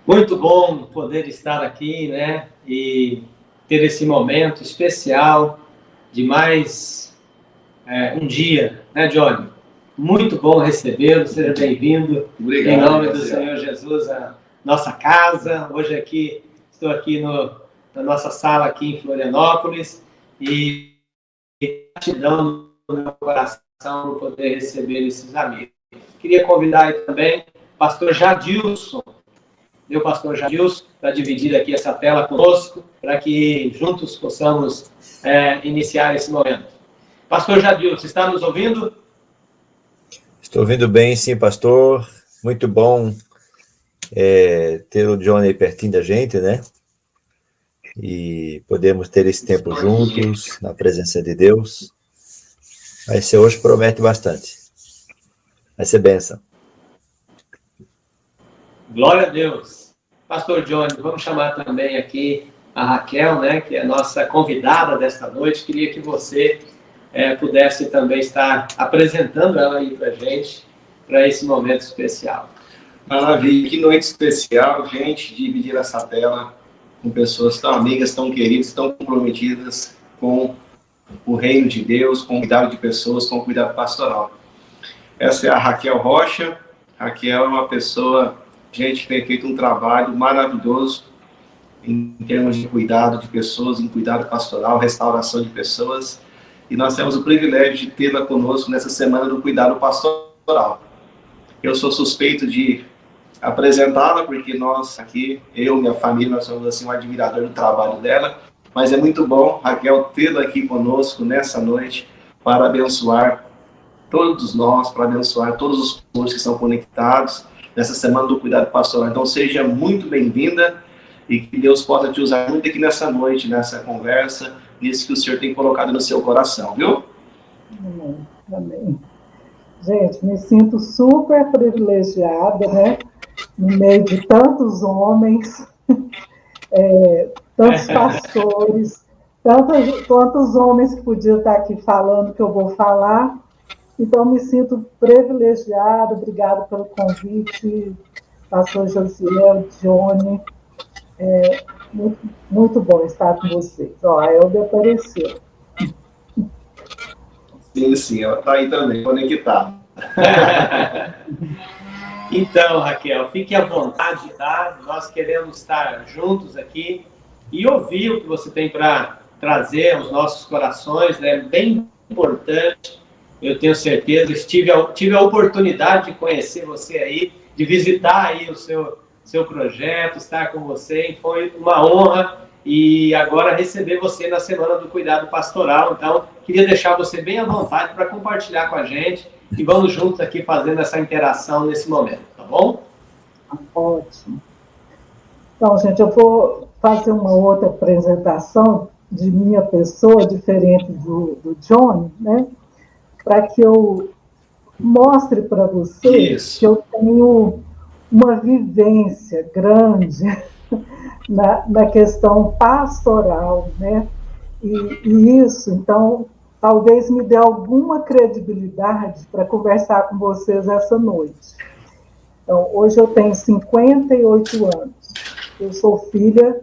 Muito bom poder estar aqui, né? E ter esse momento especial de mais um dia, né, Johnny? Muito bom recebê-lo, seja bem-vindo. Obrigado. Em nome do Senhor Jesus, a nossa casa. Hoje estou aqui na nossa sala aqui em Florianópolis e gratidão no meu coração por poder receber esses amigos. Queria convidar aí também o pastor Jadilson, meu pastor Jadilson, para dividir aqui essa tela conosco, para que juntos possamos iniciar esse momento. Pastor Jadilson, está nos ouvindo? Estou ouvindo bem, sim, pastor. Muito bom ter o Johnny pertinho da gente, né? E podemos ter esse tempo juntos, na presença de Deus. Vai ser hoje, promete bastante. Vai ser bênção. Glória a Deus. Pastor Johnny, vamos chamar também aqui a Raquel, né, que é a nossa convidada desta noite. Queria que você pudesse também estar apresentando ela aí para a gente, para esse momento especial. Maravilha, que noite especial, gente, dividir essa tela com pessoas tão amigas, tão queridas, tão comprometidas com o reino de Deus, com o cuidado de pessoas, com o cuidado pastoral. Essa é a Raquel Rocha. Raquel é uma pessoa, gente, que tem feito um trabalho maravilhoso em termos de cuidado de pessoas, em cuidado pastoral, restauração de pessoas. E nós temos o privilégio de tê-la conosco nessa semana do cuidado pastoral. Eu sou suspeito de apresentá-la, porque nós aqui, eu e minha família, nós somos assim um admirador do trabalho dela, mas é muito bom, Raquel, tê-la aqui conosco nessa noite para abençoar todos nós, para abençoar todos os pessoas que estão conectados nessa semana do cuidado pastoral. Então seja muito bem-vinda e que Deus possa te usar muito aqui nessa noite, nessa conversa, nisso que o Senhor tem colocado no seu coração, viu? Amém. Amém. Gente, me sinto super privilegiada, né? No meio de tantos homens, tantos pastores, tantos homens que podiam estar aqui falando que eu vou falar. Então, me sinto privilegiada. Obrigada pelo convite, pastor Josiel, Johnny. Muito, muito bom estar com vocês. Ó, a Elbe apareceu. Sim, ela está aí também, conectada. Então, Raquel, fique à vontade, tá? Nós queremos estar juntos aqui e ouvir o que você tem para trazer aos nossos corações, né? Bem importante. Eu tenho certeza, tive a oportunidade de conhecer você aí, de visitar aí o seu projeto, estar com você, e foi uma honra. E agora receber você na Semana do Cuidado Pastoral. Então, queria deixar você bem à vontade para compartilhar com a gente e vamos juntos aqui fazendo essa interação nesse momento, tá bom? Ótimo. Então, gente, eu vou fazer uma outra apresentação de minha pessoa, diferente do Johnny, né? Para que eu mostre para vocês que eu tenho uma vivência grande na questão pastoral, né? E isso, então, talvez me dê alguma credibilidade para conversar com vocês essa noite. Então, hoje eu tenho 58 anos. Eu sou filha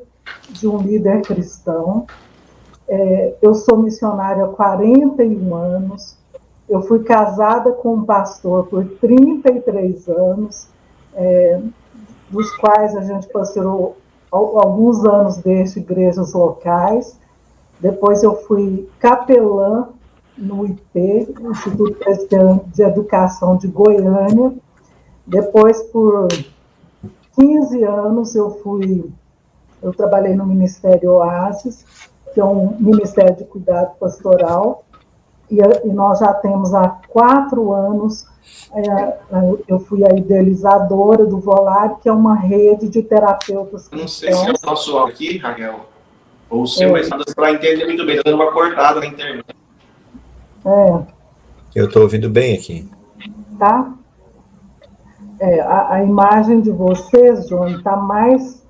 de um líder cristão. Eu sou missionária há 41 anos. Eu fui casada com um pastor por 33 anos, dos quais a gente pastoreou alguns anos desde igrejas locais. Depois eu fui capelã no IP, Instituto Presbiteriano de Educação de Goiânia. Depois, por 15 anos, eu trabalhei no Ministério Oasis, que é um ministério de cuidado pastoral, e nós já temos há 4 anos, eu fui a idealizadora do Volar, que é uma rede de terapeutas cristãos. Não sei se é o nosso áudio aqui, Raquel, ou o seu, mas para entender muito bem, está dando uma cortada na internet. Eu estou ouvindo bem aqui. Tá? A imagem de vocês, João, está mais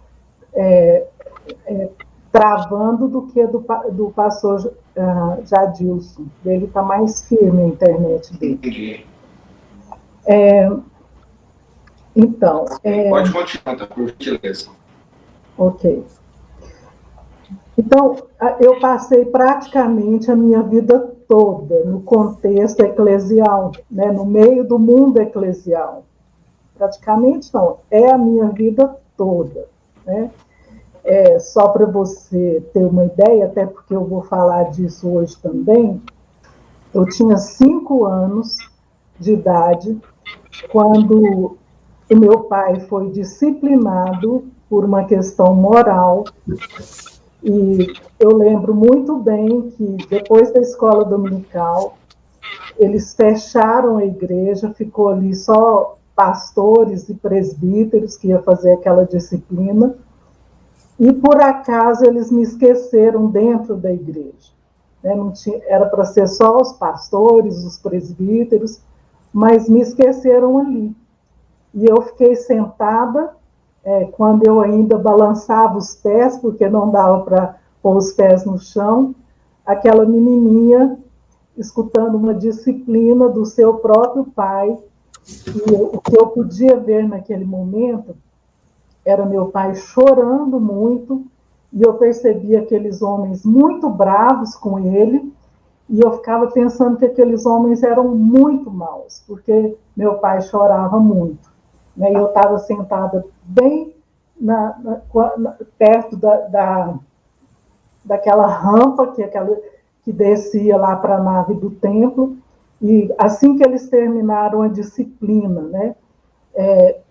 travando do que do pastor Jadilson. Ele está mais firme a internet dele. Então, Pode continuar, tá, por gentileza. ok. Então, eu passei praticamente a minha vida toda no contexto eclesial, né, no meio do mundo eclesial. Praticamente não, é a minha vida toda, né? Só para você ter uma ideia, até porque eu vou falar disso hoje também, eu tinha 5 anos de idade quando o meu pai foi disciplinado por uma questão moral. E eu lembro muito bem que depois da escola dominical, eles fecharam a igreja, ficou ali só pastores e presbíteros que ia fazer aquela disciplina. E por acaso eles me esqueceram dentro da igreja. Não tinha, era para ser só os pastores, os presbíteros, mas me esqueceram ali. E eu fiquei sentada, quando eu ainda balançava os pés, porque não dava para pôr os pés no chão, aquela menininha escutando uma disciplina do seu próprio pai. E o que eu podia ver naquele momento era meu pai chorando muito, e eu percebia aqueles homens muito bravos com ele, e eu ficava pensando que aqueles homens eram muito maus, porque meu pai chorava muito. Né? E eu estava sentada bem perto daquela rampa que descia lá para a nave do templo, e assim que eles terminaram a disciplina, né,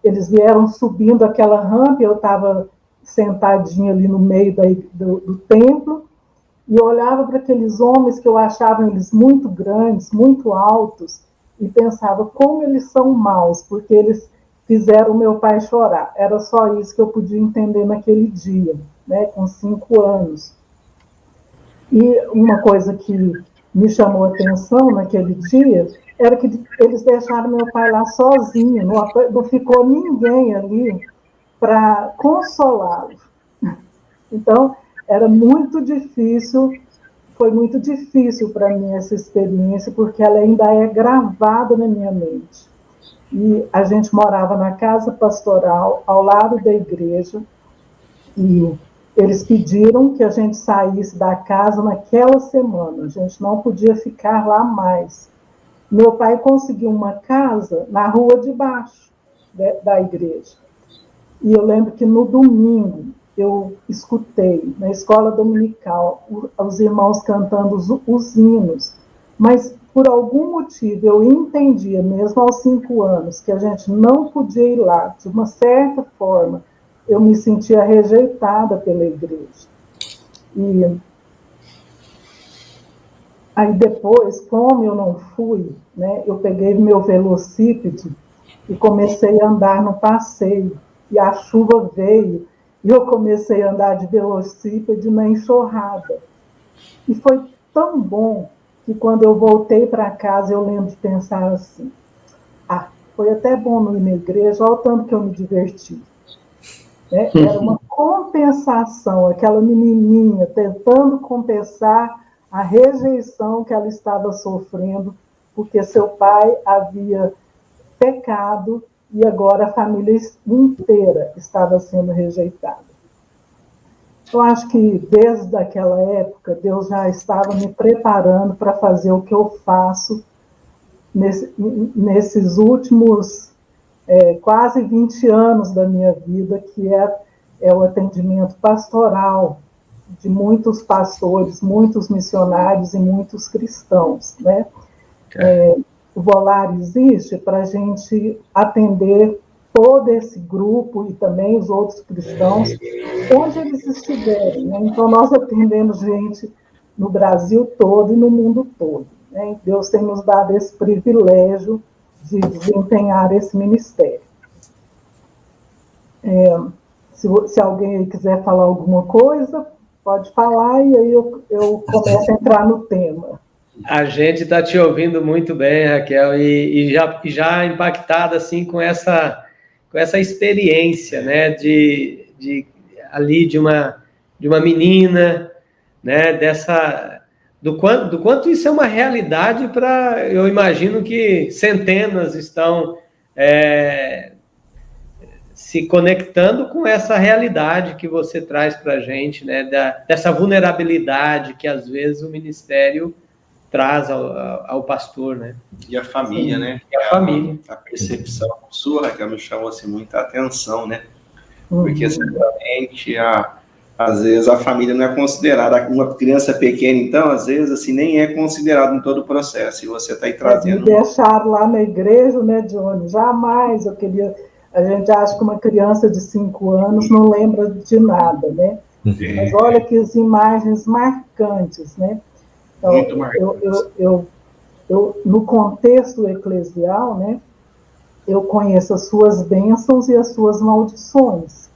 eles vieram subindo aquela rampa, eu estava sentadinha ali no meio do templo, e eu olhava para aqueles homens que eu achava eles muito grandes, muito altos, e pensava como eles são maus, porque eles fizeram meu pai chorar. Era só isso que eu podia entender naquele dia, né, com 5 anos. E uma coisa que me chamou a atenção naquele dia era que eles deixaram meu pai lá sozinho, não ficou ninguém ali para consolá-lo. Então, era muito difícil, foi muito difícil para mim essa experiência, porque ela ainda é gravada na minha mente. E a gente morava na casa pastoral, ao lado da igreja, e eles pediram que a gente saísse da casa naquela semana, a gente não podia ficar lá mais. Meu pai conseguiu uma casa na rua de baixo da igreja. E eu lembro que no domingo eu escutei, na escola dominical, os irmãos cantando os hinos, mas por algum motivo eu entendia, mesmo aos 5 anos, que a gente não podia ir lá. De uma certa forma, eu me sentia rejeitada pela igreja. E aí depois, como eu não fui, né, eu peguei meu velocípede e comecei a andar no passeio. E a chuva veio, e eu comecei a andar de velocípede na enxurrada. E foi tão bom que quando eu voltei para casa, eu lembro de pensar assim, foi até bom não ir na igreja, olha o tanto que eu me diverti. Era uma compensação, aquela menininha tentando compensar a rejeição que ela estava sofrendo, porque seu pai havia pecado e agora a família inteira estava sendo rejeitada. Eu acho que desde aquela época Deus já estava me preparando para fazer o que eu faço nesses últimos quase 20 anos da minha vida, que é o atendimento pastoral de muitos pastores, muitos missionários e muitos cristãos, né? O Volar existe para a gente atender todo esse grupo e também os outros cristãos, onde eles estiverem, né? Então, nós atendemos gente no Brasil todo e no mundo todo, né? Deus tem nos dado esse privilégio de desempenhar esse ministério. Se alguém aí quiser falar alguma coisa, pode falar e aí eu começo a entrar no tema. A gente está te ouvindo muito bem, Raquel, e já impactada assim com essa experiência, né, ali de uma menina, né, do quanto isso é uma realidade para, eu imagino que centenas estão se conectando com essa realidade que você traz para a gente, né, dessa vulnerabilidade que às vezes o ministério traz ao pastor, né? E a família, né? E a família. A percepção sua, Raquel, me chamou assim, muita atenção, né? Porque certamente, às vezes, a família não é considerada, uma criança pequena, então, às vezes, assim, nem é considerado em todo o processo, e você está aí trazendo... Me deixaram lá na igreja, né, Johnny? Jamais eu queria... A gente acha que uma criança de 5 anos não lembra de nada, né? Mas olha que as imagens marcantes, né? Então, muito marcantes. No contexto eclesial, né, eu conheço as suas bênçãos e as suas maldições.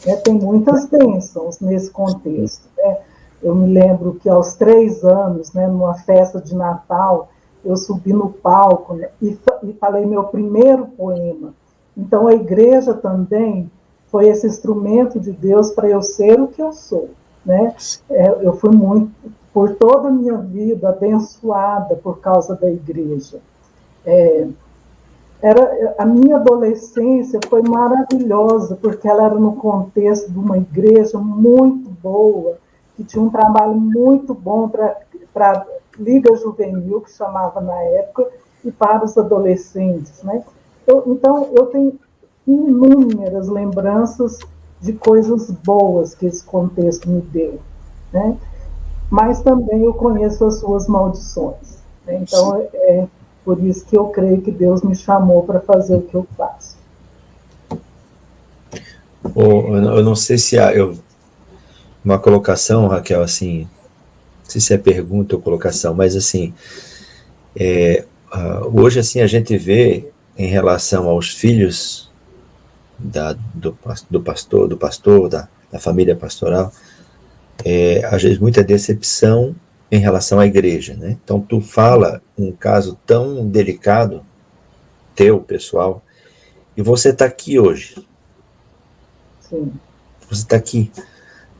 Né? Tem muitas bênçãos nesse contexto. Né? Eu me lembro que aos 3 anos, né, numa festa de Natal, eu subi no palco, né, e falei meu primeiro poema. Então, a igreja também foi esse instrumento de Deus para eu ser o que eu sou. Né? Eu fui muito, por toda a minha vida, abençoada por causa da igreja. A minha adolescência foi maravilhosa, porque ela era no contexto de uma igreja muito boa, que tinha um trabalho muito bom para a Liga Juvenil, que chamava na época, e para os adolescentes. Né? Então, eu tenho inúmeras lembranças de coisas boas que esse contexto me deu. Né? Mas também eu conheço as suas maldições. Né? Então, é por isso que eu creio que Deus me chamou para fazer o que eu faço. Eu não sei se há uma colocação, Raquel, assim, não sei se é pergunta ou colocação, mas assim, hoje assim a gente vê em relação aos filhos do pastor, da família pastoral, às vezes muita decepção em relação à igreja, né? Então tu fala um caso tão delicado teu, pessoal, e você está aqui hoje. Sim. Você está aqui,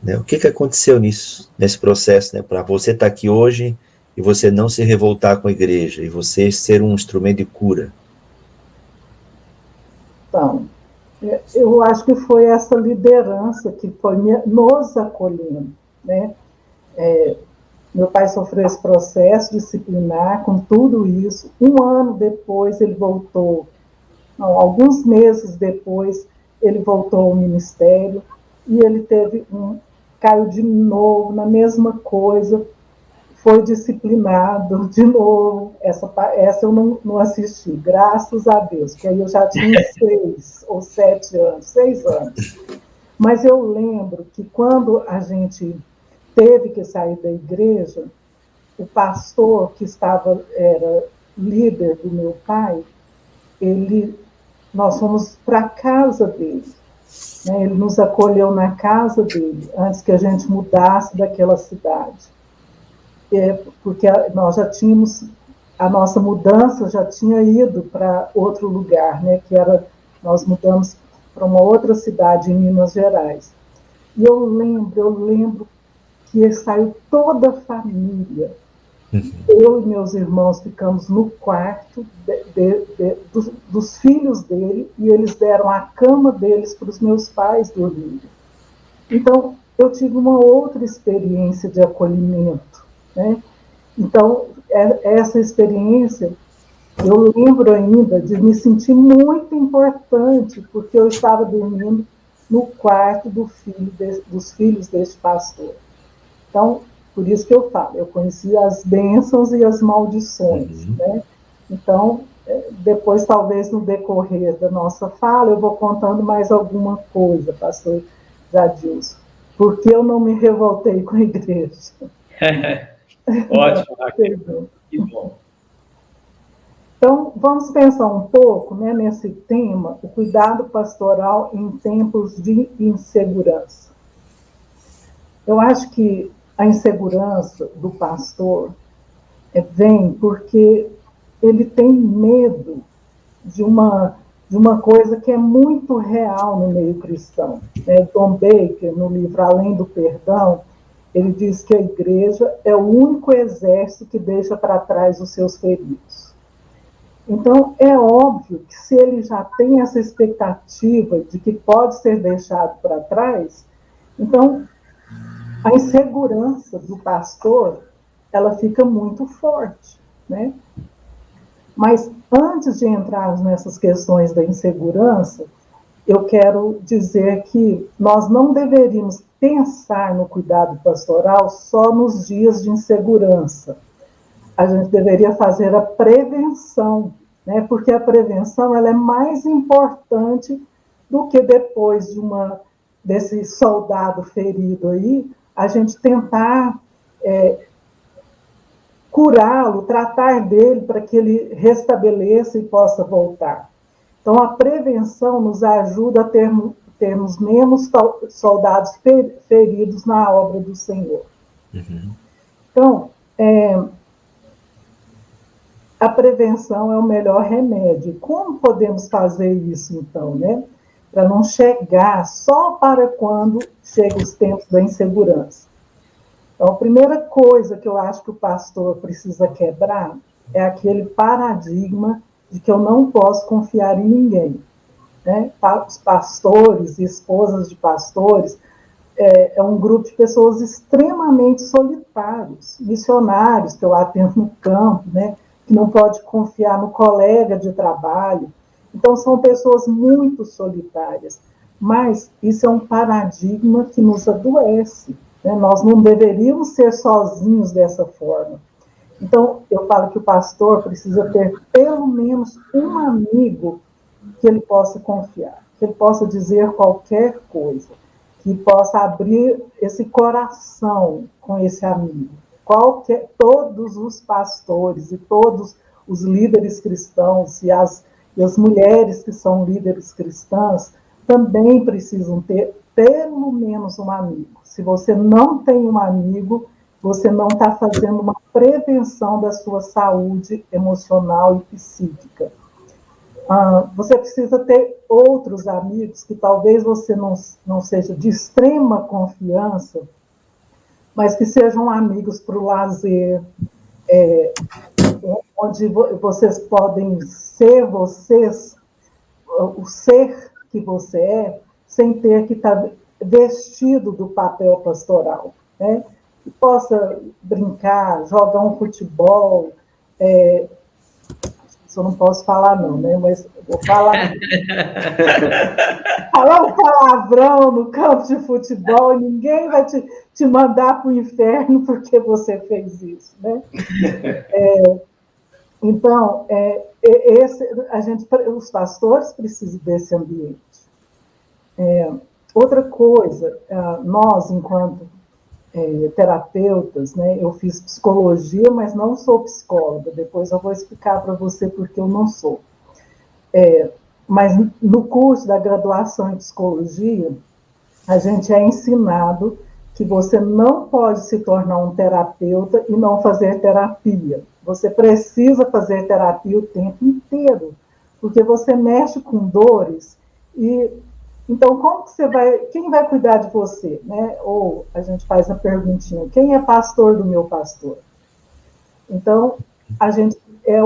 né? O que aconteceu nesse processo, né? Para você estar aqui hoje e você não se revoltar com a igreja e você ser um instrumento de cura. Então, eu acho que foi essa liderança que foi nos acolhendo, né? Meu pai sofreu esse processo disciplinar com tudo isso. 1 ano depois ele voltou, alguns meses depois ele voltou ao ministério e ele caiu de novo na mesma coisa, foi disciplinado de novo. Essa eu não assisti, graças a Deus, que aí eu já tinha 6 ou 7 anos, 6 anos. Mas eu lembro que quando a gente teve que sair da igreja, o pastor que era líder do meu pai, nós fomos para a casa dele. Né? Ele nos acolheu na casa dele, antes que a gente mudasse daquela cidade. Porque nós já tínhamos, a nossa mudança já tinha ido para outro lugar, né? Nós mudamos para uma outra cidade em Minas Gerais. E eu lembro que saiu toda a família. Eu e meus irmãos ficamos no quarto dos filhos dele e eles deram a cama deles para os meus pais dormirem. Então, eu tive uma outra experiência de acolhimento. Né? Então, essa experiência, eu lembro ainda de me sentir muito importante, porque eu estava dormindo no quarto dos filhos deste pastor. Então, por isso que eu falo, eu conheci as bênçãos e as maldições. Né? Então, depois, talvez, no decorrer da nossa fala, eu vou contando mais alguma coisa, pastor Jadilson, porque eu não me revoltei com a igreja. Ótimo, Raquel. Que bom. Então, vamos pensar um pouco, né, nesse tema, o cuidado pastoral em tempos de insegurança. Eu acho que a insegurança do pastor vem porque ele tem medo de uma coisa que é muito real no meio cristão. Né? Tom Baker, no livro Além do Perdão, ele diz que a igreja é o único exército que deixa para trás os seus feridos. Então, é óbvio que se ele já tem essa expectativa de que pode ser deixado para trás, então a insegurança do pastor, ela fica muito forte, né? Mas antes de entrar nessas questões da insegurança, eu quero dizer que nós não deveríamos pensar no cuidado pastoral só nos dias de insegurança. A gente deveria fazer a prevenção, né? Porque a prevenção ela é mais importante do que depois desse soldado ferido aí, a gente tentar curá-lo, tratar dele para que ele restabeleça e possa voltar. Então, a prevenção nos ajuda a termos menos soldados feridos na obra do Senhor. Uhum. Então, a prevenção é o melhor remédio. Como podemos fazer isso, então, né? Para não chegar só para quando chegam os tempos da insegurança. Então, a primeira coisa que eu acho que o pastor precisa quebrar é aquele paradigma de que eu não posso confiar em ninguém. Né? Os pastores e esposas de pastores é um grupo de pessoas extremamente solitários, missionários que eu atendo no campo, né? Que não pode confiar no colega de trabalho. Então, são pessoas muito solitárias. Mas isso é um paradigma que nos adoece. Né? Nós não deveríamos ser sozinhos dessa forma. Então, eu falo que o pastor precisa ter pelo menos um amigo que ele possa confiar, que ele possa dizer qualquer coisa, que possa abrir esse coração com esse amigo. Todos os pastores e todos os líderes cristãos e as mulheres que são líderes cristãs também precisam ter pelo menos um amigo. Se você não tem um amigo, você não está fazendo uma prevenção da sua saúde emocional e psíquica. Você precisa ter outros amigos que talvez você não seja de extrema confiança, mas que sejam amigos para o lazer, onde vocês podem ser vocês, o ser que você é, sem ter que estar vestido do papel pastoral, né? Que possa brincar, jogar um futebol, isso eu não posso falar não, né? Mas vou falar falar um palavrão no campo de futebol e ninguém vai te mandar para o inferno porque você fez isso, né? Então, os pastores precisam desse ambiente. Outra coisa, nós, enquanto terapeutas, né, eu fiz psicologia, mas não sou psicóloga. Depois eu vou explicar para você porque eu não sou. Mas no curso da graduação em psicologia, a gente é ensinado que você não pode se tornar um terapeuta e não fazer terapia. Você precisa fazer terapia o tempo inteiro, porque você mexe com dores e então como que você vai, quem vai cuidar de você, né? Ou a gente faz a perguntinha, quem é pastor do meu pastor? Então, a gente é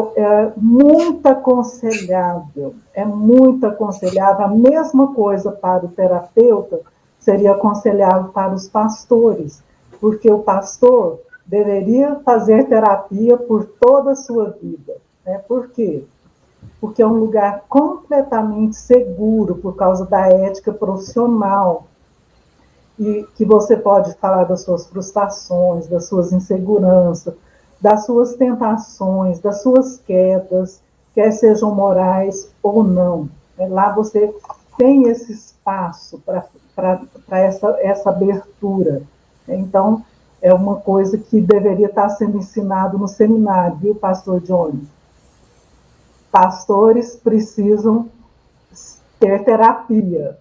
muito aconselhável, a mesma coisa para o terapeuta seria aconselhável para os pastores, porque o pastor deveria fazer terapia por toda a sua vida. Né? Por quê? Porque é um lugar completamente seguro por causa da ética profissional, e que você pode falar das suas frustrações, das suas inseguranças, das suas tentações, das suas quedas, quer sejam morais ou não. Lá você tem esse espaço para essa abertura. Então, é uma coisa que deveria estar sendo ensinado no seminário, viu, pastor Johnny? Pastores precisam ter terapia.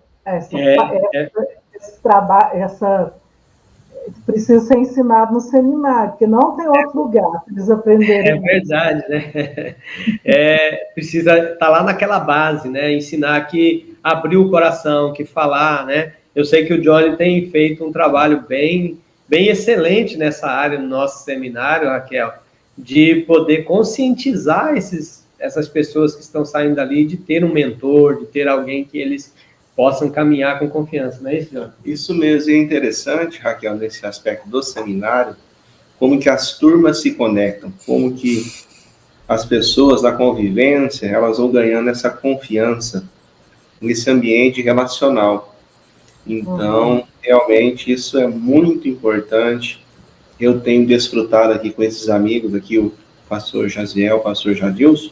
Precisa ser ensinado no seminário, porque não tem outro lugar para eles aprenderem. É verdade, né? Precisa estar lá naquela base, né? Ensinar que abrir o coração, que falar, né? Eu sei que o Johnny tem feito um trabalho bem excelente nessa área no nosso seminário, Raquel, de poder conscientizar esses essas pessoas que estão saindo dali de ter um mentor, de ter alguém que eles possam caminhar com confiança, não é isso, João? Isso mesmo, e é interessante, Raquel, nesse aspecto do seminário, como que as turmas se conectam, como que as pessoas na convivência, elas vão ganhando essa confiança nesse ambiente relacional. Então, realmente, isso é muito importante. Eu tenho desfrutado aqui com esses amigos, aqui o pastor Jaziel, o pastor Jadilson,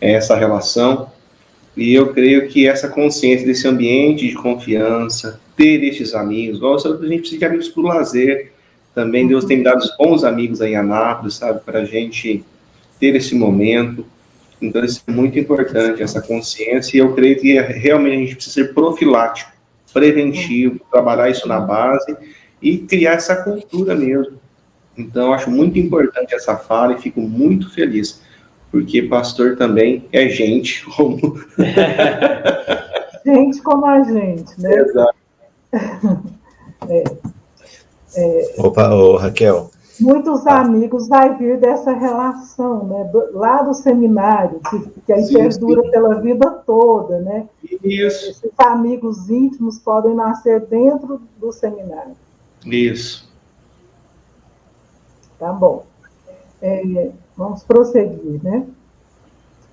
essa relação, e eu creio que essa consciência desse ambiente de confiança, ter esses amigos, a gente precisa de amigos para o lazer, também Deus tem me dado bons amigos aí em Anápolis, sabe, para a gente ter esse momento. Então, isso é muito importante, essa consciência, e eu creio que realmente a gente precisa ser profilático, preventivo, trabalhar isso na base e criar essa cultura mesmo. Então, eu acho muito importante essa fala e fico muito feliz, porque pastor também é gente como... Gente como a gente, né? Exato. Opa, ô, Raquel. Muitos amigos vai vir dessa relação, né? Lá do seminário, que aí perdura pela vida toda, né? Isso. Esses amigos íntimos podem nascer dentro do seminário. Isso. Tá bom. Vamos prosseguir, né?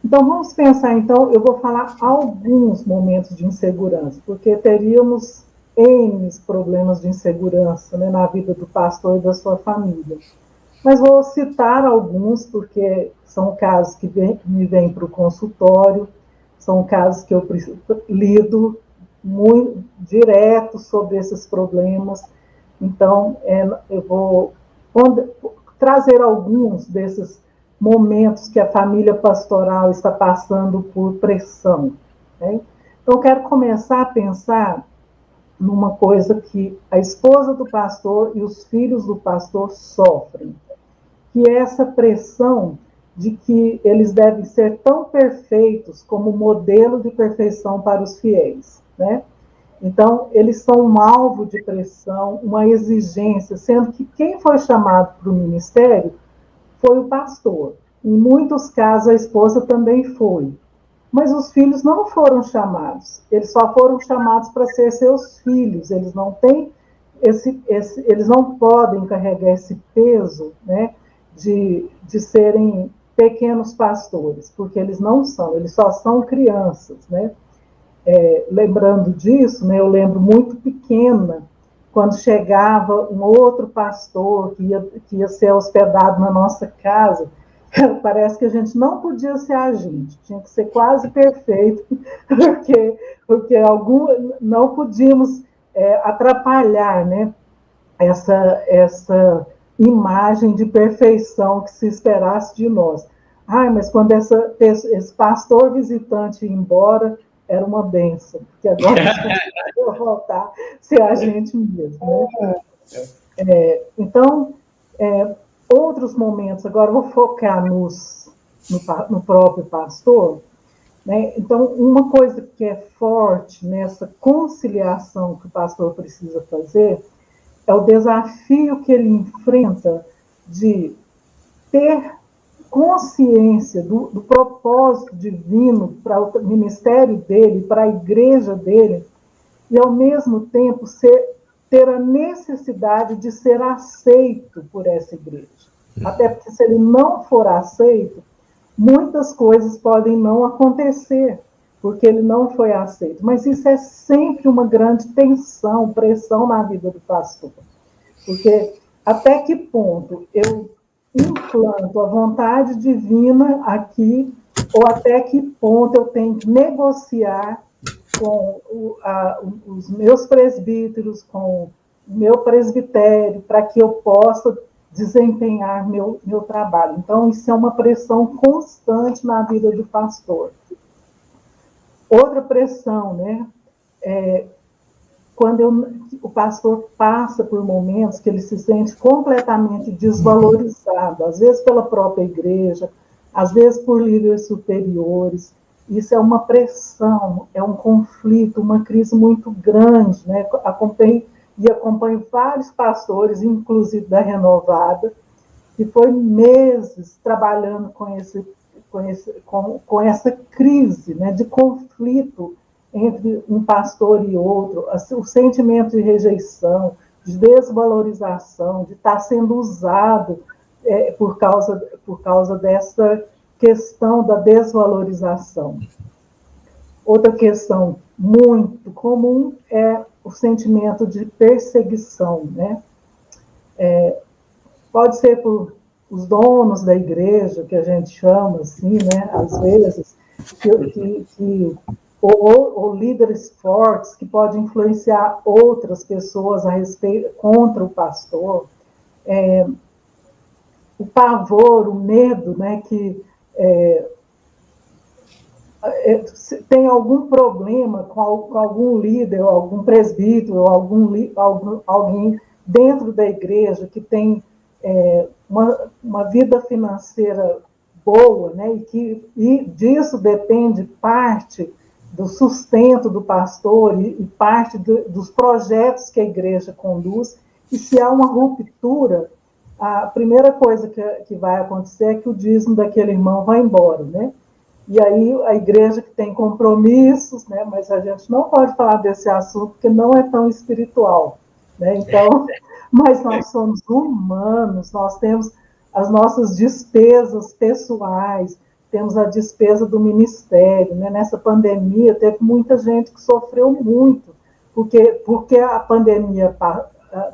Então, vamos pensar, então, eu vou falar alguns momentos de insegurança, porque teríamos N problemas de insegurança, né, na vida do pastor e da sua família. Mas vou citar alguns, porque são casos que me vêm para o consultório, são casos que eu lido muito direto sobre esses problemas. Então, eu vou trazer alguns desses momentos que a família pastoral está passando por pressão, né? Então, quero começar a pensar numa coisa que a esposa do pastor e os filhos do pastor sofrem, que é essa pressão de que eles devem ser tão perfeitos como modelo de perfeição para os fiéis, né? Então, eles são um alvo de pressão, uma exigência, sendo que quem foi chamado para o ministério foi o pastor. Em muitos casos, a esposa também foi. Mas os filhos não foram chamados. Eles só foram chamados para ser seus filhos. Eles não têm eles não podem carregar esse peso, né, de serem pequenos pastores, porque eles não são. Eles só são crianças, né? Lembrando disso, né, eu lembro muito pequena, quando chegava um outro pastor que ia ser hospedado na nossa casa, parece que a gente não podia ser a gente, tinha que ser quase perfeito, porque não podíamos atrapalhar, né, essa imagem de perfeição que se esperasse de nós. Mas quando esse pastor visitante ia embora, era uma bênção, porque agora a gente vai voltar a ser a gente mesmo, né? Então, outros momentos, agora eu vou focar no próprio pastor, né? Então, uma coisa que é forte nessa conciliação que o pastor precisa fazer é o desafio que ele enfrenta de ter consciência do propósito divino para o ministério dele, para a igreja dele, e ao mesmo tempo ter a necessidade de ser aceito por essa igreja. Até porque se ele não for aceito, muitas coisas podem não acontecer, porque ele não foi aceito. Mas isso é sempre uma grande tensão, pressão na vida do pastor. Porque até que ponto eu implanto a vontade divina aqui, ou até que ponto eu tenho que negociar com os meus presbíteros, com o meu presbitério, para que eu possa desempenhar meu trabalho. Então, isso é uma pressão constante na vida do pastor. Outra pressão, né? Quando o pastor passa por momentos que ele se sente completamente desvalorizado, às vezes pela própria igreja, às vezes por líderes superiores. Isso é uma pressão, é um conflito, uma crise muito grande, né? Acompanho vários pastores, inclusive da Renovada, que foi meses trabalhando com com essa crise, né, de conflito entre um pastor e outro, o sentimento de rejeição, de desvalorização, de estar sendo usado por causa dessa questão da desvalorização. Outra questão muito comum é o sentimento de perseguição, né? Pode ser por os donos da igreja, que a gente chama assim, né? Às vezes, ou líderes fortes que podem influenciar outras pessoas a respeito contra o pastor. O pavor, o medo, né? Que tem algum problema com algum líder, ou algum presbítero, ou alguém dentro da igreja que tem uma vida financeira boa, né, e disso depende parte do sustento do pastor e parte dos projetos que a igreja conduz, e se há uma ruptura, a primeira coisa que vai acontecer é que o dízimo daquele irmão vai embora, né? E aí a igreja que tem compromissos, né, mas a gente não pode falar desse assunto porque não é tão espiritual, né? Então, mas nós somos humanos, nós temos as nossas despesas pessoais, temos a despesa do ministério, né? Nessa pandemia teve muita gente que sofreu muito, porque a pandemia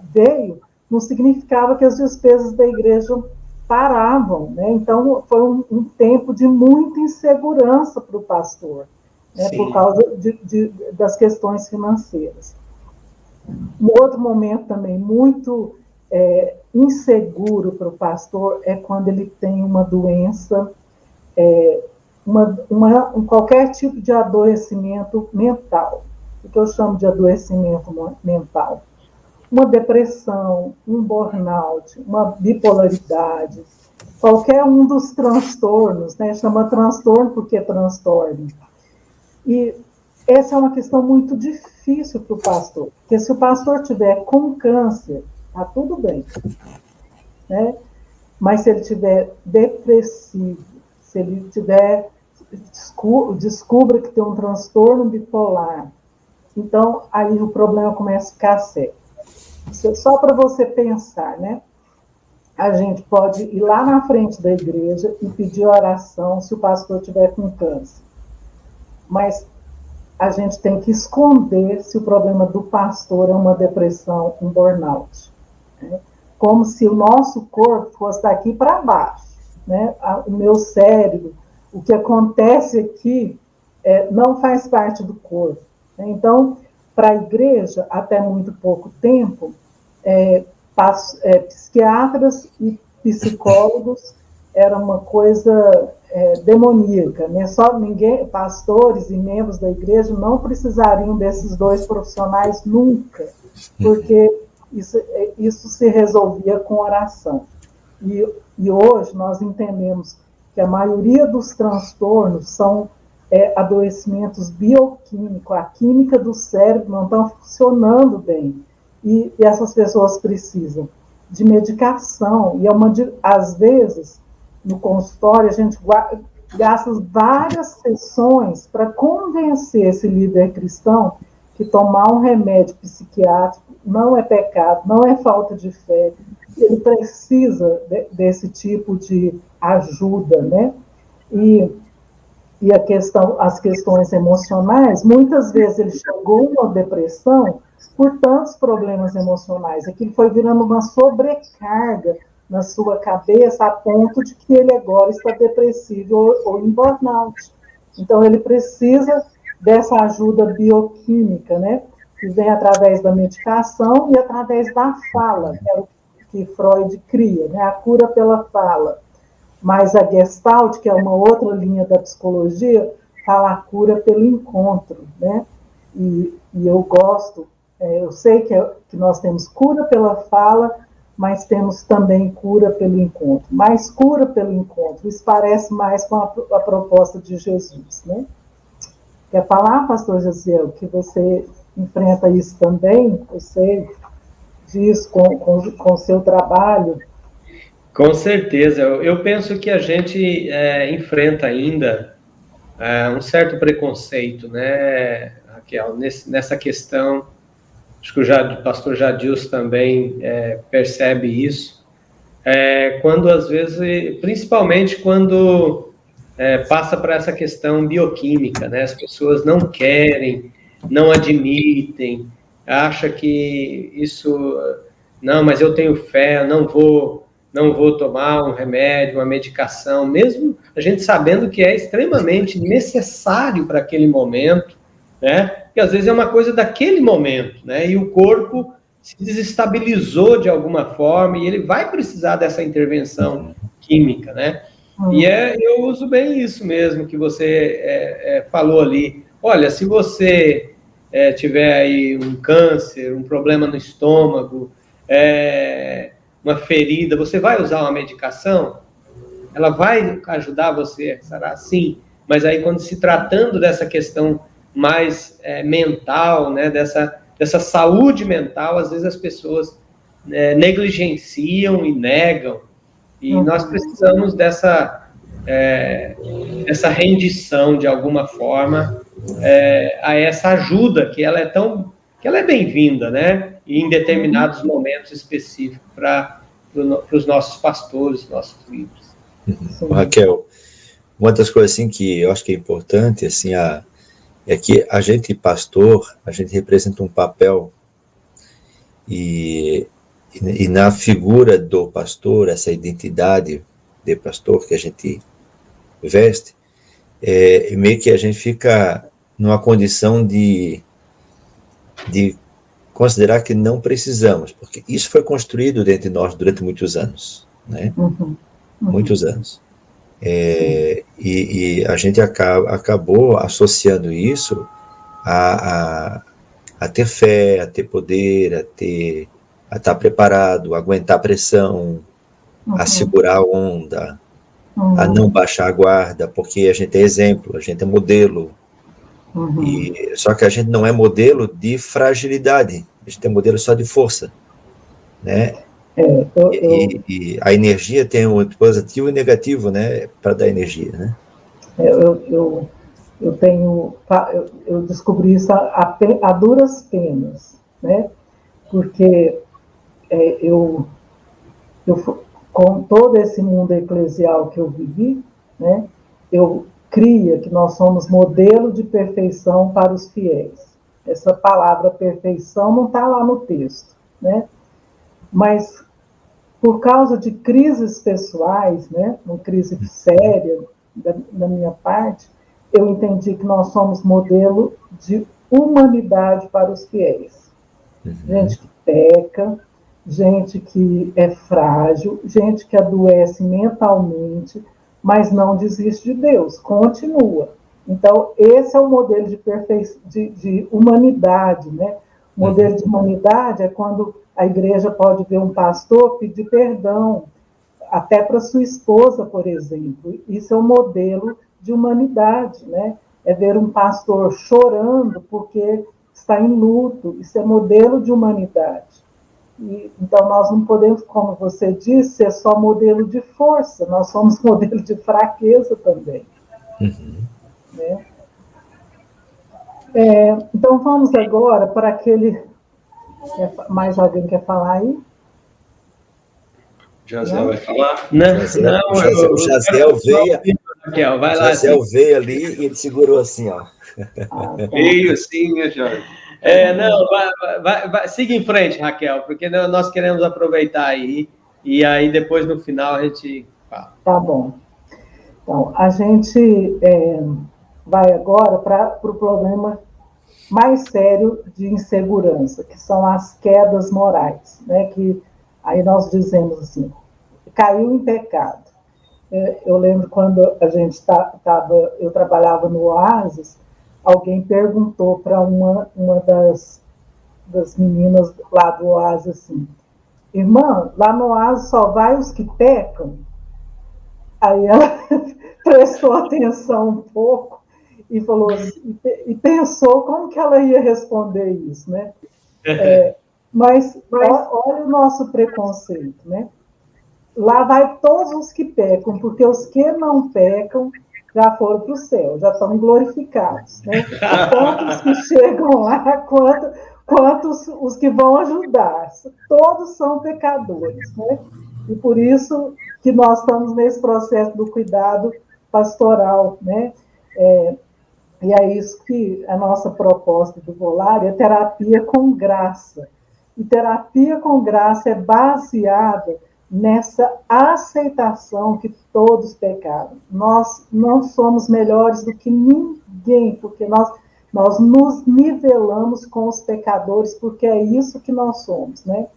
veio, não significava que as despesas da igreja paravam, né? Então foi um tempo de muita insegurança para o pastor, né? Por causa das questões financeiras. Um outro momento também muito inseguro para o pastor é quando ele tem uma doença, qualquer tipo de adoecimento mental. O que eu chamo de adoecimento mental? Uma depressão, um burnout, uma bipolaridade, qualquer um dos transtornos, né? Chama transtorno porque é transtorno. E essa é uma questão muito difícil para o pastor, porque se o pastor tiver com câncer, está tudo bem, né? Mas se ele tiver depressivo, se ele descubra que tem um transtorno bipolar, então aí o problema começa a ficar sério. Só para você pensar, né? A gente pode ir lá na frente da igreja e pedir oração se o pastor tiver com câncer. Mas a gente tem que esconder se o problema do pastor é uma depressão, um burnout, né? Como se o nosso corpo fosse daqui para baixo, né? O meu cérebro, o que acontece aqui não faz parte do corpo, né? Então, para a igreja, até muito pouco tempo, psiquiatras e psicólogos era uma coisa demoníaca, né? Pastores e membros da igreja não precisariam desses dois profissionais nunca, porque isso se resolvia com oração. E hoje nós entendemos que a maioria dos transtornos são adoecimentos bioquímicos, a química do cérebro não está funcionando bem, e essas pessoas precisam de medicação, e às vezes, no consultório, a gente gasta várias sessões para convencer esse líder cristão que tomar um remédio psiquiátrico não é pecado, não é falta de fé, ele precisa desse tipo de ajuda, né? E as questões emocionais, muitas vezes ele chegou a uma depressão por tantos problemas emocionais. Aquilo foi virando uma sobrecarga na sua cabeça a ponto de que ele agora está depressivo ou em burnout. Então, ele precisa dessa ajuda bioquímica, né? Que vem através da medicação e através da fala, que era o que Freud cria, né? A cura pela fala. Mas a Gestalt, que é uma outra linha da psicologia, fala a cura pelo encontro, né? E eu gosto, eu sei que nós temos cura pela fala, mas temos também cura pelo encontro. Mais cura pelo encontro, isso parece mais com a proposta de Jesus, né? Quer falar, pastor Josiel, que você enfrenta isso também? Você diz com o seu trabalho? Com certeza. Eu penso que a gente enfrenta ainda um certo preconceito, né, Raquel, nessa questão. Acho que o pastor Jadilson também percebe isso. Quando, às vezes, principalmente quando passa para essa questão bioquímica, né? As pessoas não querem, não admitem, acham que isso... Não, mas eu tenho fé, não vou tomar um remédio, uma medicação, mesmo a gente sabendo que é extremamente necessário para aquele momento, né? Que às vezes é uma coisa daquele momento, né? E o corpo se desestabilizou de alguma forma e ele vai precisar dessa intervenção química, né? E eu uso bem isso mesmo que você falou ali. Olha, se você tiver aí um câncer, um problema no estômago, uma ferida, você vai usar uma medicação? Ela vai ajudar você a sarar? Sim. Mas aí, quando se tratando dessa questão mais mental, né, dessa saúde mental, às vezes as pessoas negligenciam e negam. E nós precisamos dessa rendição, de alguma forma, a essa ajuda, que ela é bem-vinda, né? E em determinados momentos específicos para os nossos pastores, nossos líderes. Raquel, uma das coisas assim que eu acho que é importante assim, é que a gente, pastor, a gente representa um papel e na figura do pastor, essa identidade de pastor que a gente veste, meio que a gente fica numa condição de considerar que não precisamos, porque isso foi construído dentro de nós durante muitos anos, né? Muitos anos. E a gente acabou associando isso a ter fé, a ter poder, a estar preparado, a aguentar pressão, a segurar a onda, a não baixar a guarda, porque a gente é exemplo, a gente é modelo. Só que a gente não é modelo de fragilidade, a gente é modelo só de força, né? E a energia tem um positivo e negativo, né, para dar energia, né? Eu descobri isso a duras penas, né? Porque com todo esse mundo eclesial que eu vivi, né? Eu cria que nós somos modelo de perfeição para os fiéis. Essa palavra perfeição não está lá no texto, né? Mas por causa de crises pessoais, né, uma crise séria da minha parte, eu entendi que nós somos modelo de humanidade para os fiéis. Gente que peca, gente que é frágil, gente que adoece mentalmente, mas não desiste de Deus, continua. Então, esse é o modelo de humanidade, né? O modelo de humanidade é quando a igreja pode ver um pastor pedir perdão, até para sua esposa, por exemplo. Isso é um modelo de humanidade, né? É ver um pastor chorando porque está em luto. Isso é modelo de humanidade. Então, nós não podemos, como você disse, ser só modelo de força. Nós somos modelo de fraqueza também. Né? Então, vamos agora para aquele... Mais alguém quer falar aí? Jaziel vai falar? O Jaziel veio. Raquel, vai o lá. Jaziel veio ali e ele segurou assim, ó. Veio sim, né, Jorge? Vai, siga em frente, Raquel, porque nós queremos aproveitar aí, e aí depois no final a gente fala. Tá bom. Então, a gente vai agora para o problema mais sério de insegurança, que são as quedas morais, né? Que aí nós dizemos assim, caiu em pecado. Eu lembro quando a gente eu trabalhava no Oasis, alguém perguntou para uma das meninas lá do Oasis assim, irmã, lá no Oasis só vai os que pecam? Aí ela prestou atenção um pouco e falou assim, e pensou como que ela ia responder isso, né? Mas olha o nosso preconceito, né? lá vai todos os que pecam, porque os que não pecam já foram para o céu, já estão glorificados, né? Tanto os que chegam lá, quanto os que vão ajudar. Todos são pecadores, né? E por isso que nós estamos nesse processo do cuidado pastoral, né? E é isso que a nossa proposta do Volare é terapia com graça. E terapia com graça é baseada nessa aceitação que todos pecaram. Nós não somos melhores do que ninguém, porque nós nos nivelamos com os pecadores, porque é isso que nós somos, né?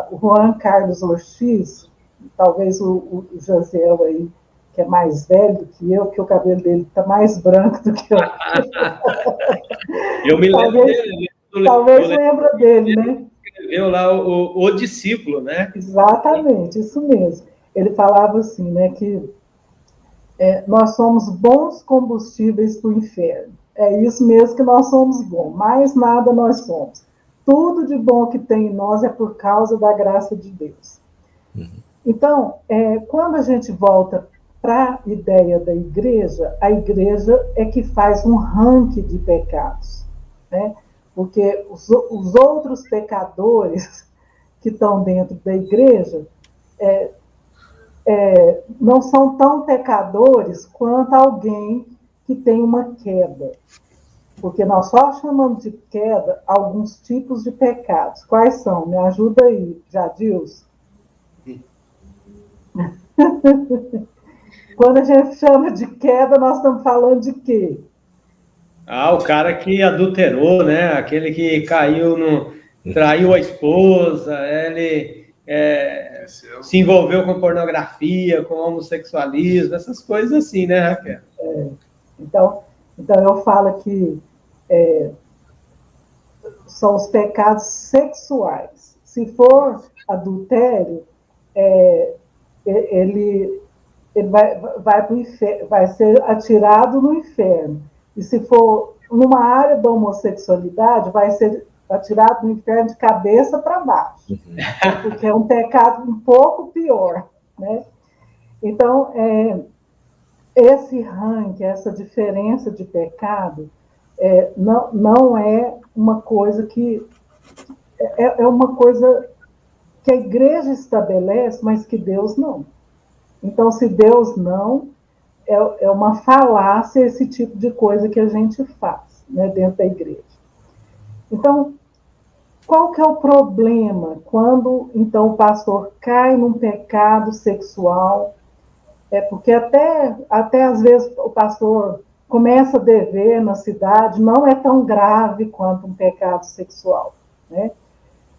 O Juan Carlos Ortiz, talvez o Josiel aí, que é mais velho do que eu, que o cabelo dele está mais branco do que eu. Eu me lembro dele. Talvez lembra dele, né? Escreveu lá o Discípulo, né? Exatamente, isso mesmo. Ele falava assim, né, que nós somos bons combustíveis para o inferno. É isso mesmo que nós somos bons, mais nada nós somos. Tudo de bom que tem em nós é por causa da graça de Deus. Então, quando a gente volta para a ideia da igreja, a igreja é que faz um ranking de pecados, né? Porque os outros pecadores que estão dentro da igreja não são tão pecadores quanto alguém que tem uma queda. Porque nós só chamamos de queda alguns tipos de pecados. Quais são? Me ajuda aí, Jadilson. Quando a gente chama de queda, nós estamos falando de quê? O cara que adulterou, né? Aquele que traiu a esposa, ele se envolveu com pornografia, com homossexualismo, essas coisas assim, né, Raquel? Então eu falo que são os pecados sexuais. Se for adultério, ele vai para o inferno, vai ser atirado no inferno. E se for numa área da homossexualidade, vai ser atirado no inferno de cabeça para baixo, porque é um pecado um pouco pior, né? Então, esse ranking, essa diferença de pecado, não é uma coisa que é uma coisa que a igreja estabelece, mas que Deus não. Então, se Deus não, é uma falácia esse tipo de coisa que a gente faz, né, dentro da igreja. Então, qual que é o problema quando, então, o pastor cai num pecado sexual? Porque até às vezes o pastor começa a dever na cidade, não é tão grave quanto um pecado sexual, né?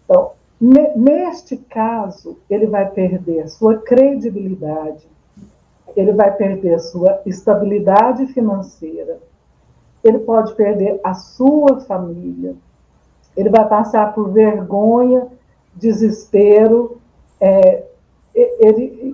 Então, neste caso, ele vai perder a sua credibilidade, ele vai perder a sua estabilidade financeira, ele pode perder a sua família, ele vai passar por vergonha, desespero,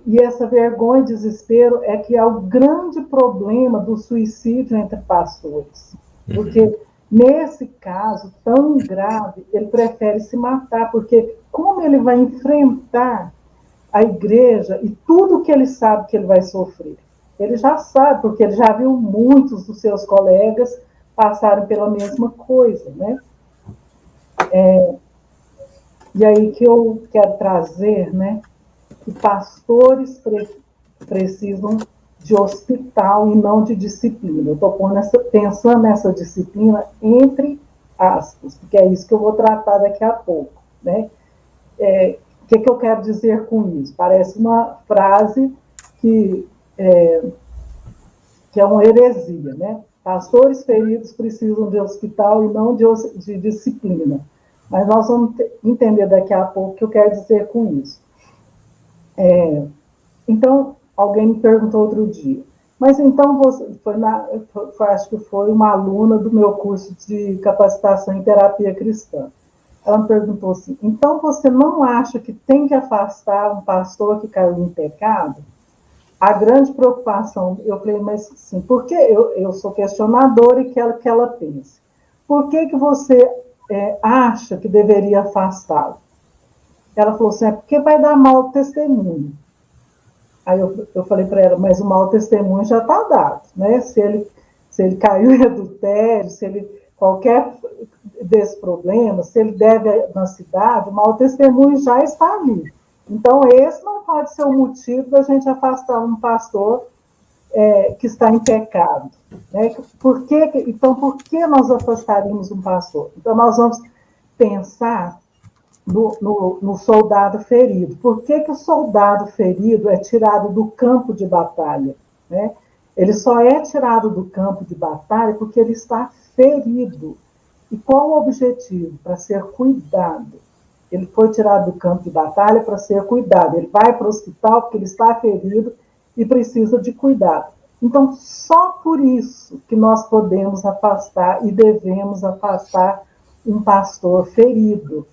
e essa vergonha e desespero é que é o grande problema do suicídio entre pastores. Porque, nesse caso tão grave, ele prefere se matar, porque como ele vai enfrentar a igreja e tudo que ele sabe que ele vai sofrer? Ele já sabe, porque ele já viu muitos dos seus colegas passarem pela mesma coisa, né? E aí que eu quero trazer, né, que pastores precisam de hospital e não de disciplina. Eu estou pensando nessa disciplina entre aspas, porque é isso que eu vou tratar daqui a pouco, né? O que eu quero dizer com isso? Parece uma frase que é uma heresia, né? Pastores feridos precisam de hospital e não de disciplina. Mas nós vamos entender daqui a pouco o que eu quero dizer com isso. Então, alguém me perguntou outro dia, mas então você acho que foi uma aluna do meu curso de capacitação em terapia cristã. Ela me perguntou assim, então você não acha que tem que afastar um pastor que caiu em pecado? A grande preocupação, eu falei, mas sim, porque eu sou questionadora e quero que ela pense. Por que você acha que deveria afastá-lo? Ela falou assim, porque vai dar mau testemunho. Aí eu falei para ela, mas o mau testemunho já está dado, né? Se ele caiu em adultério, se ele qualquer desse problema, se ele deve na cidade, o mau testemunho já está ali. Então, esse não pode ser o motivo da gente afastar um pastor que está em pecado. Né? Então, por que nós afastaríamos um pastor? Então, nós vamos pensar no soldado ferido. Por que o soldado ferido é tirado do campo de batalha? Né? Ele só é tirado do campo de batalha porque ele está ferido. E qual o objetivo? Para ser cuidado. Ele foi tirado do campo de batalha para ser cuidado. Ele vai para o hospital porque ele está ferido e precisa de cuidado. Então, só por isso que nós podemos afastar e devemos afastar um pastor ferido,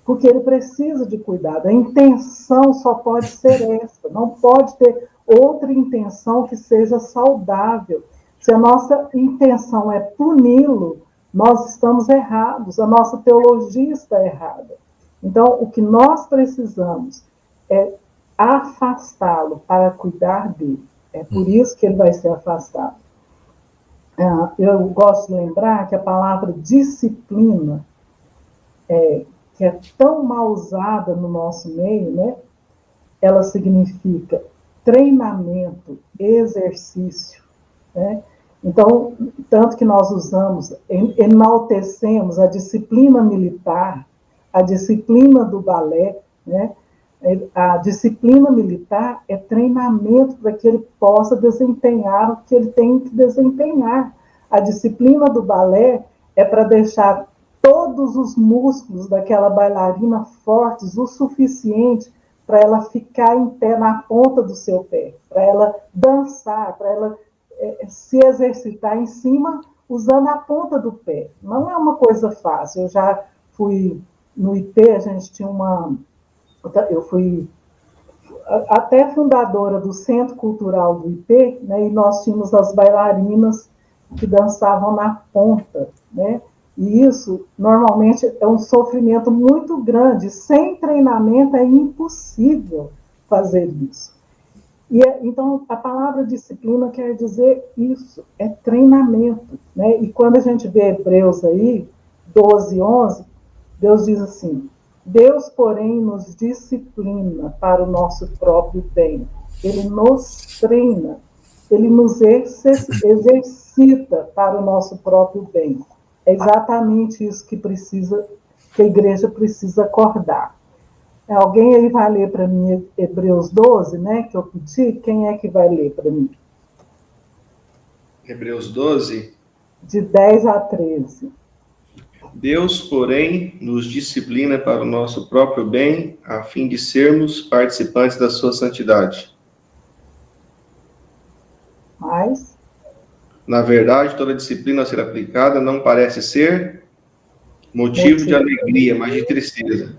porque ele precisa de cuidado. A intenção só pode ser essa, não pode ter outra intenção que seja saudável. Se a nossa intenção é puni-lo, nós estamos errados, a nossa teologia está errada. Então, o que nós precisamos é afastá-lo para cuidar dele. É por isso que ele vai ser afastado. Eu gosto de lembrar que a palavra disciplina, que é tão mal usada no nosso meio, né? Ela significa treinamento, exercício, né? Então, tanto que nós usamos, enaltecemos a disciplina militar, a disciplina do balé, né? A disciplina militar é treinamento para que ele possa desempenhar o que ele tem que desempenhar. A disciplina do balé é para deixar todos os músculos daquela bailarina fortes o suficiente para ela ficar em pé na ponta do seu pé, para ela dançar, para ela se exercitar em cima usando a ponta do pé. Não é uma coisa fácil. Eu já fui no IP, a gente tinha eu fui até fundadora do Centro Cultural do IP, né, e nós tínhamos as bailarinas que dançavam na ponta, né? E isso, normalmente, é um sofrimento muito grande. Sem treinamento é impossível fazer isso. Então, a palavra disciplina quer dizer isso, é treinamento. Né? E quando a gente vê Hebreus aí, 12, 11, Deus diz assim, Deus, porém, nos disciplina para o nosso próprio bem. Ele nos treina, ele nos exercita para o nosso próprio bem. É exatamente isso que a igreja precisa acordar. Alguém aí vai ler para mim Hebreus 12, né, que eu pedi? Quem é que vai ler para mim? Hebreus 12. De 10 a 13. Deus, porém, nos disciplina para o nosso próprio bem, a fim de sermos participantes da sua santidade. Mas? Na verdade, toda disciplina a ser aplicada não parece ser motivo de alegria, mas de tristeza.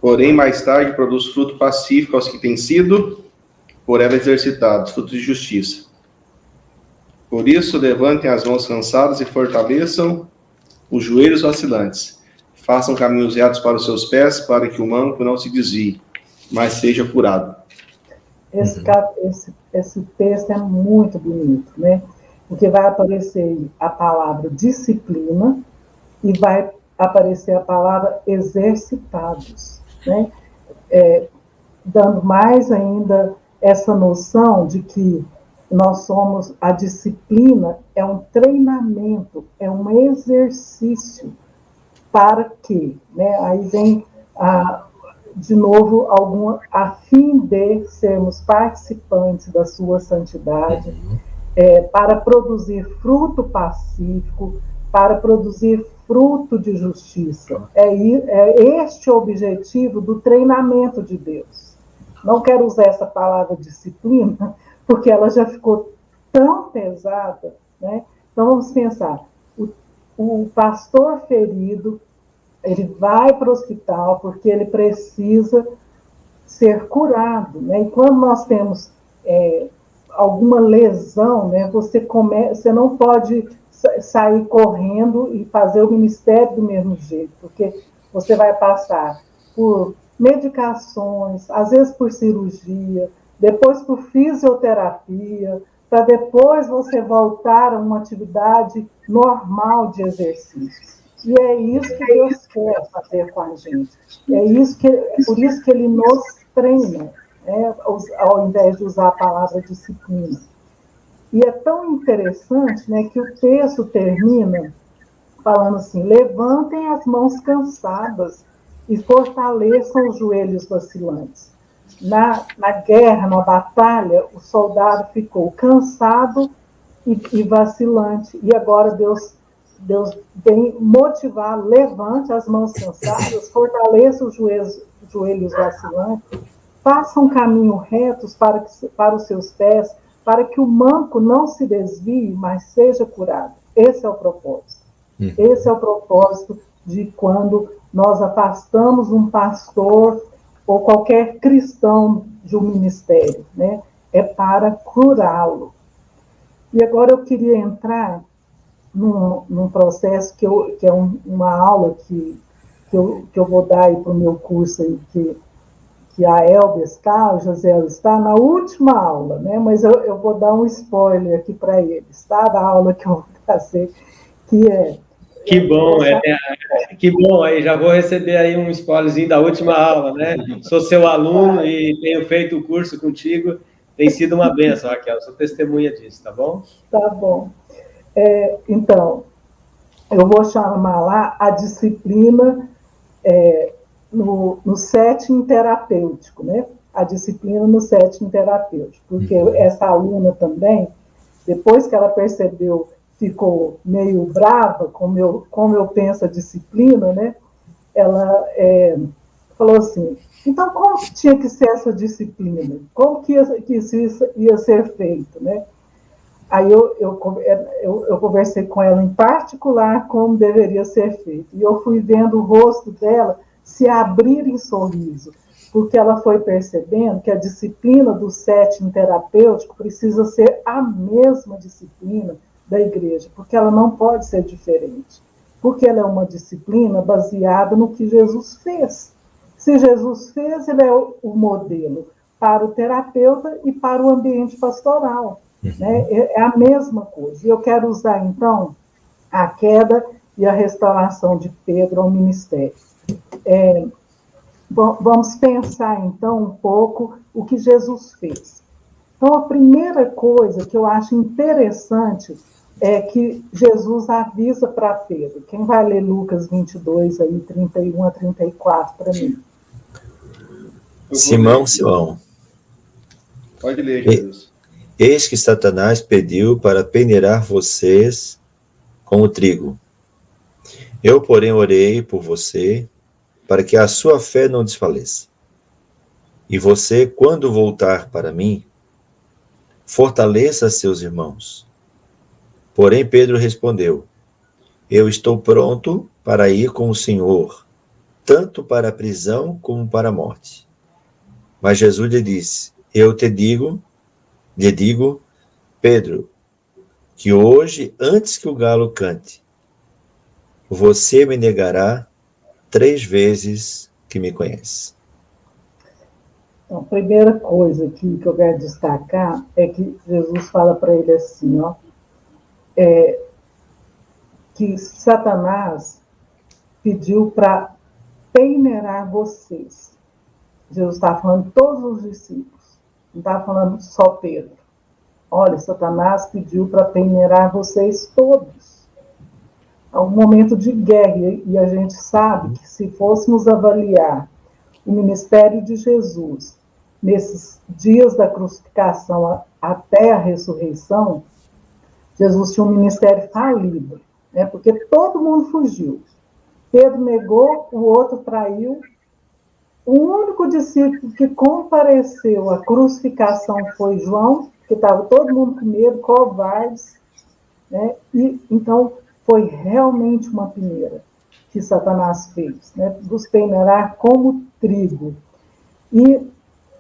Porém, mais tarde, produz fruto pacífico aos que têm sido, por ela exercitados, frutos de justiça. Por isso, levantem as mãos cansadas e fortaleçam os joelhos vacilantes. Façam caminhos retos para os seus pés, para que o manco não se desvie, mas seja curado. Esse texto é muito bonito, né? Porque vai aparecer a palavra disciplina e vai aparecer a palavra exercitados, né? Dando mais ainda essa noção de que a disciplina é um treinamento, é um exercício para quê? Né? Aí vem, de novo, a fim de sermos participantes da sua santidade, para produzir fruto pacífico, para produzir fruto de justiça. É este o objetivo do treinamento de Deus. Não quero usar essa palavra disciplina, porque ela já ficou tão pesada, né? Então, vamos pensar, o pastor ferido, ele vai para o hospital porque ele precisa ser curado, né? E quando nós temos alguma lesão, né, você não pode sair correndo e fazer o ministério do mesmo jeito, porque você vai passar por medicações, às vezes por cirurgia, depois por fisioterapia, para depois você voltar a uma atividade normal de exercício. E é isso que Deus quer fazer com a gente. Por isso que Ele nos treina, né, ao invés de usar a palavra disciplina. E é tão interessante, né, que o texto termina falando assim: levantem as mãos cansadas e fortaleçam os joelhos vacilantes. Na guerra, na batalha, o soldado ficou cansado e vacilante. E agora Deus vem motivar: levante as mãos cansadas, fortaleça os joelhos vacilantes, faça um caminho reto para os seus pés, para que o manco não se desvie, mas seja curado. Esse é o propósito. Esse é o propósito de quando nós afastamos um pastor ou qualquer cristão de um ministério, né? É para curá-lo. E agora eu queria entrar num processo que é uma aula que eu vou dar aí para o meu curso aí, que a Elba está, o José está na última aula, né? Mas eu vou dar um spoiler aqui para eles, tá? Da aula que eu vou fazer, que é... Que bom, que bom, aí já vou receber aí um spoilerzinho da última aula, né? Sou seu aluno e tenho feito o curso contigo, tem sido uma bênção, Raquel, sou testemunha disso, tá bom? Tá bom. Então, eu vou chamar lá a disciplina no setting terapêutico, né? A disciplina no setting terapêutico, porque essa aluna também, depois que ela percebeu, ficou meio brava como eu penso a disciplina, né? Ela falou assim: então como que tinha que ser essa disciplina? Como que isso ia ser feito, né? Aí eu conversei com ela em particular como deveria ser feito. E eu fui vendo o rosto dela se abrir em sorriso, porque ela foi percebendo que a disciplina do setting terapêutico precisa ser a mesma disciplina da igreja, porque ela não pode ser diferente, porque ela é uma disciplina baseada no que Jesus fez. Se Jesus fez, ele é o modelo para o terapeuta e para o ambiente pastoral. Né? É a mesma coisa. E eu quero usar, então, a queda e a restauração de Pedro ao ministério. Vamos pensar, então, um pouco o que Jesus fez. Então, a primeira coisa que eu acho interessante é que Jesus avisa para Pedro. Quem vai ler Lucas 22, aí, 31 a 34 para mim? Simão. Pode ler, Jesus. Eis que Satanás pediu para peneirar vocês com o trigo. Eu, porém, orei por você, para que a sua fé não desfaleça. E você, quando voltar para mim, fortaleça seus irmãos. Porém, Pedro respondeu: eu estou pronto para ir com o Senhor, tanto para a prisão como para a morte. Mas Jesus lhe disse: eu lhe digo, Pedro, que hoje, antes que o galo cante, você me negará 3 vezes que me conhece. Então, a primeira coisa aqui que eu quero destacar é que Jesus fala para ele assim, ó, que Satanás pediu para peneirar vocês. Jesus está falando de todos os discípulos, não está falando só Pedro. Olha, Satanás pediu para peneirar vocês todos. É um momento de guerra, e a gente sabe que se fôssemos avaliar o ministério de Jesus nesses dias da crucificação até a ressurreição, Jesus tinha um ministério falido, né? Porque todo mundo fugiu. Pedro negou, o outro traiu. O único discípulo que compareceu à crucificação foi João, porque estava todo mundo com medo, covardes, né? E então foi realmente uma peneira que Satanás fez, né? Vos peneirar como trigo. E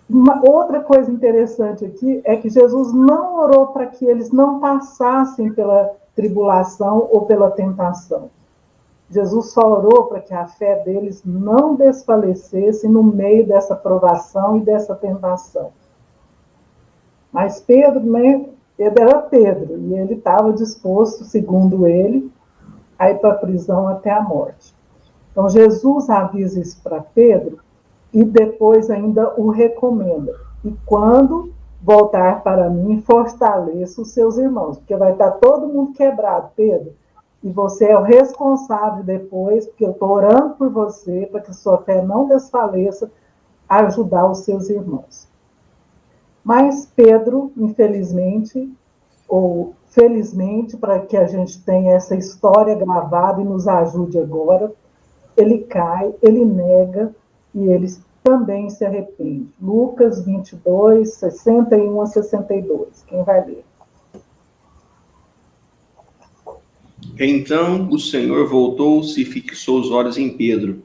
uma outra coisa interessante aqui é que Jesus não orou para que eles não passassem pela tribulação ou pela tentação. Jesus só orou para que a fé deles não desfalecesse no meio dessa provação e dessa tentação. Mas Pedro, né, Pedro era Pedro, e ele estava disposto, segundo ele, a ir para a prisão até a morte. Então, Jesus avisa isso para Pedro e depois ainda o recomenda. E quando voltar para mim, fortaleça os seus irmãos, porque vai estar todo mundo quebrado, Pedro. E você é o responsável depois, porque eu estou orando por você, para que sua fé não desfaleça, a ajudar os seus irmãos. Mas Pedro, infelizmente, ou felizmente, para que a gente tenha essa história gravada e nos ajude agora, ele cai, ele nega e ele também se arrepende. Lucas 22, 61 a 62. Quem vai ler? Então o Senhor voltou-se e fixou os olhos em Pedro.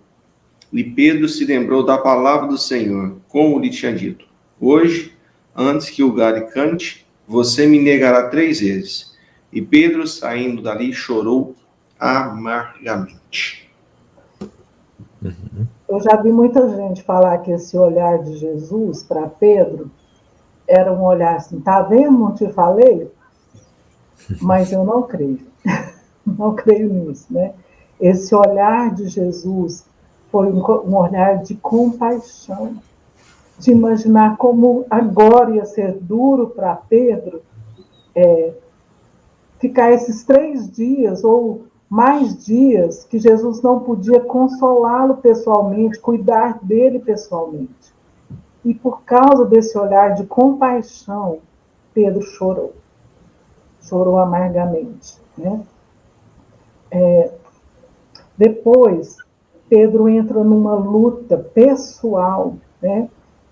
E Pedro se lembrou da palavra do Senhor, como lhe tinha dito: hoje, antes que o galho cante, você me negará 3 vezes. E Pedro, saindo dali, chorou amargamente. Eu já vi muita gente falar que esse olhar de Jesus para Pedro era um olhar assim, tá vendo? Não te falei? Mas eu não creio. Não creio nisso, né? Esse olhar de Jesus foi um olhar de compaixão, de imaginar como agora ia ser duro para Pedro ficar esses 3 dias ou mais dias que Jesus não podia consolá-lo pessoalmente, cuidar dele pessoalmente. E por causa desse olhar de compaixão, Pedro chorou amargamente, né? Depois, Pedro entra numa luta pessoal, né?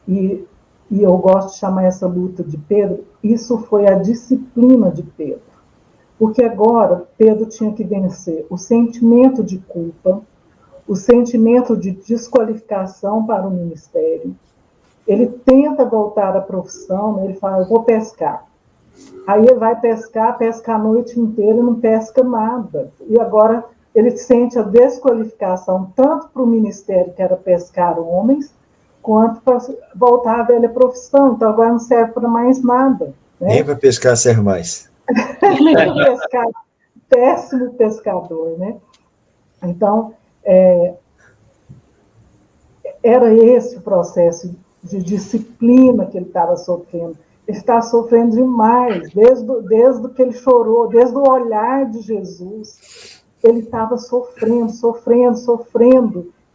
E eu gosto de chamar essa luta de Pedro, isso foi a disciplina de Pedro. Porque agora Pedro tinha que vencer o sentimento de culpa, o sentimento de desqualificação para o ministério. Ele tenta voltar à profissão, né? Ele fala, eu vou pescar. Aí ele vai pesca a noite inteira e não pesca nada. E agora ele sente a desqualificação tanto para o ministério, que era pescar homens, quanto para voltar à velha profissão. Então agora não serve para mais nada. Né? Nem para pescar serve mais. Péssimo pescador, né? Então, era esse o processo de disciplina que ele estava sofrendo. Ele está sofrendo demais, desde que ele chorou, desde o olhar de Jesus, ele estava sofrendo,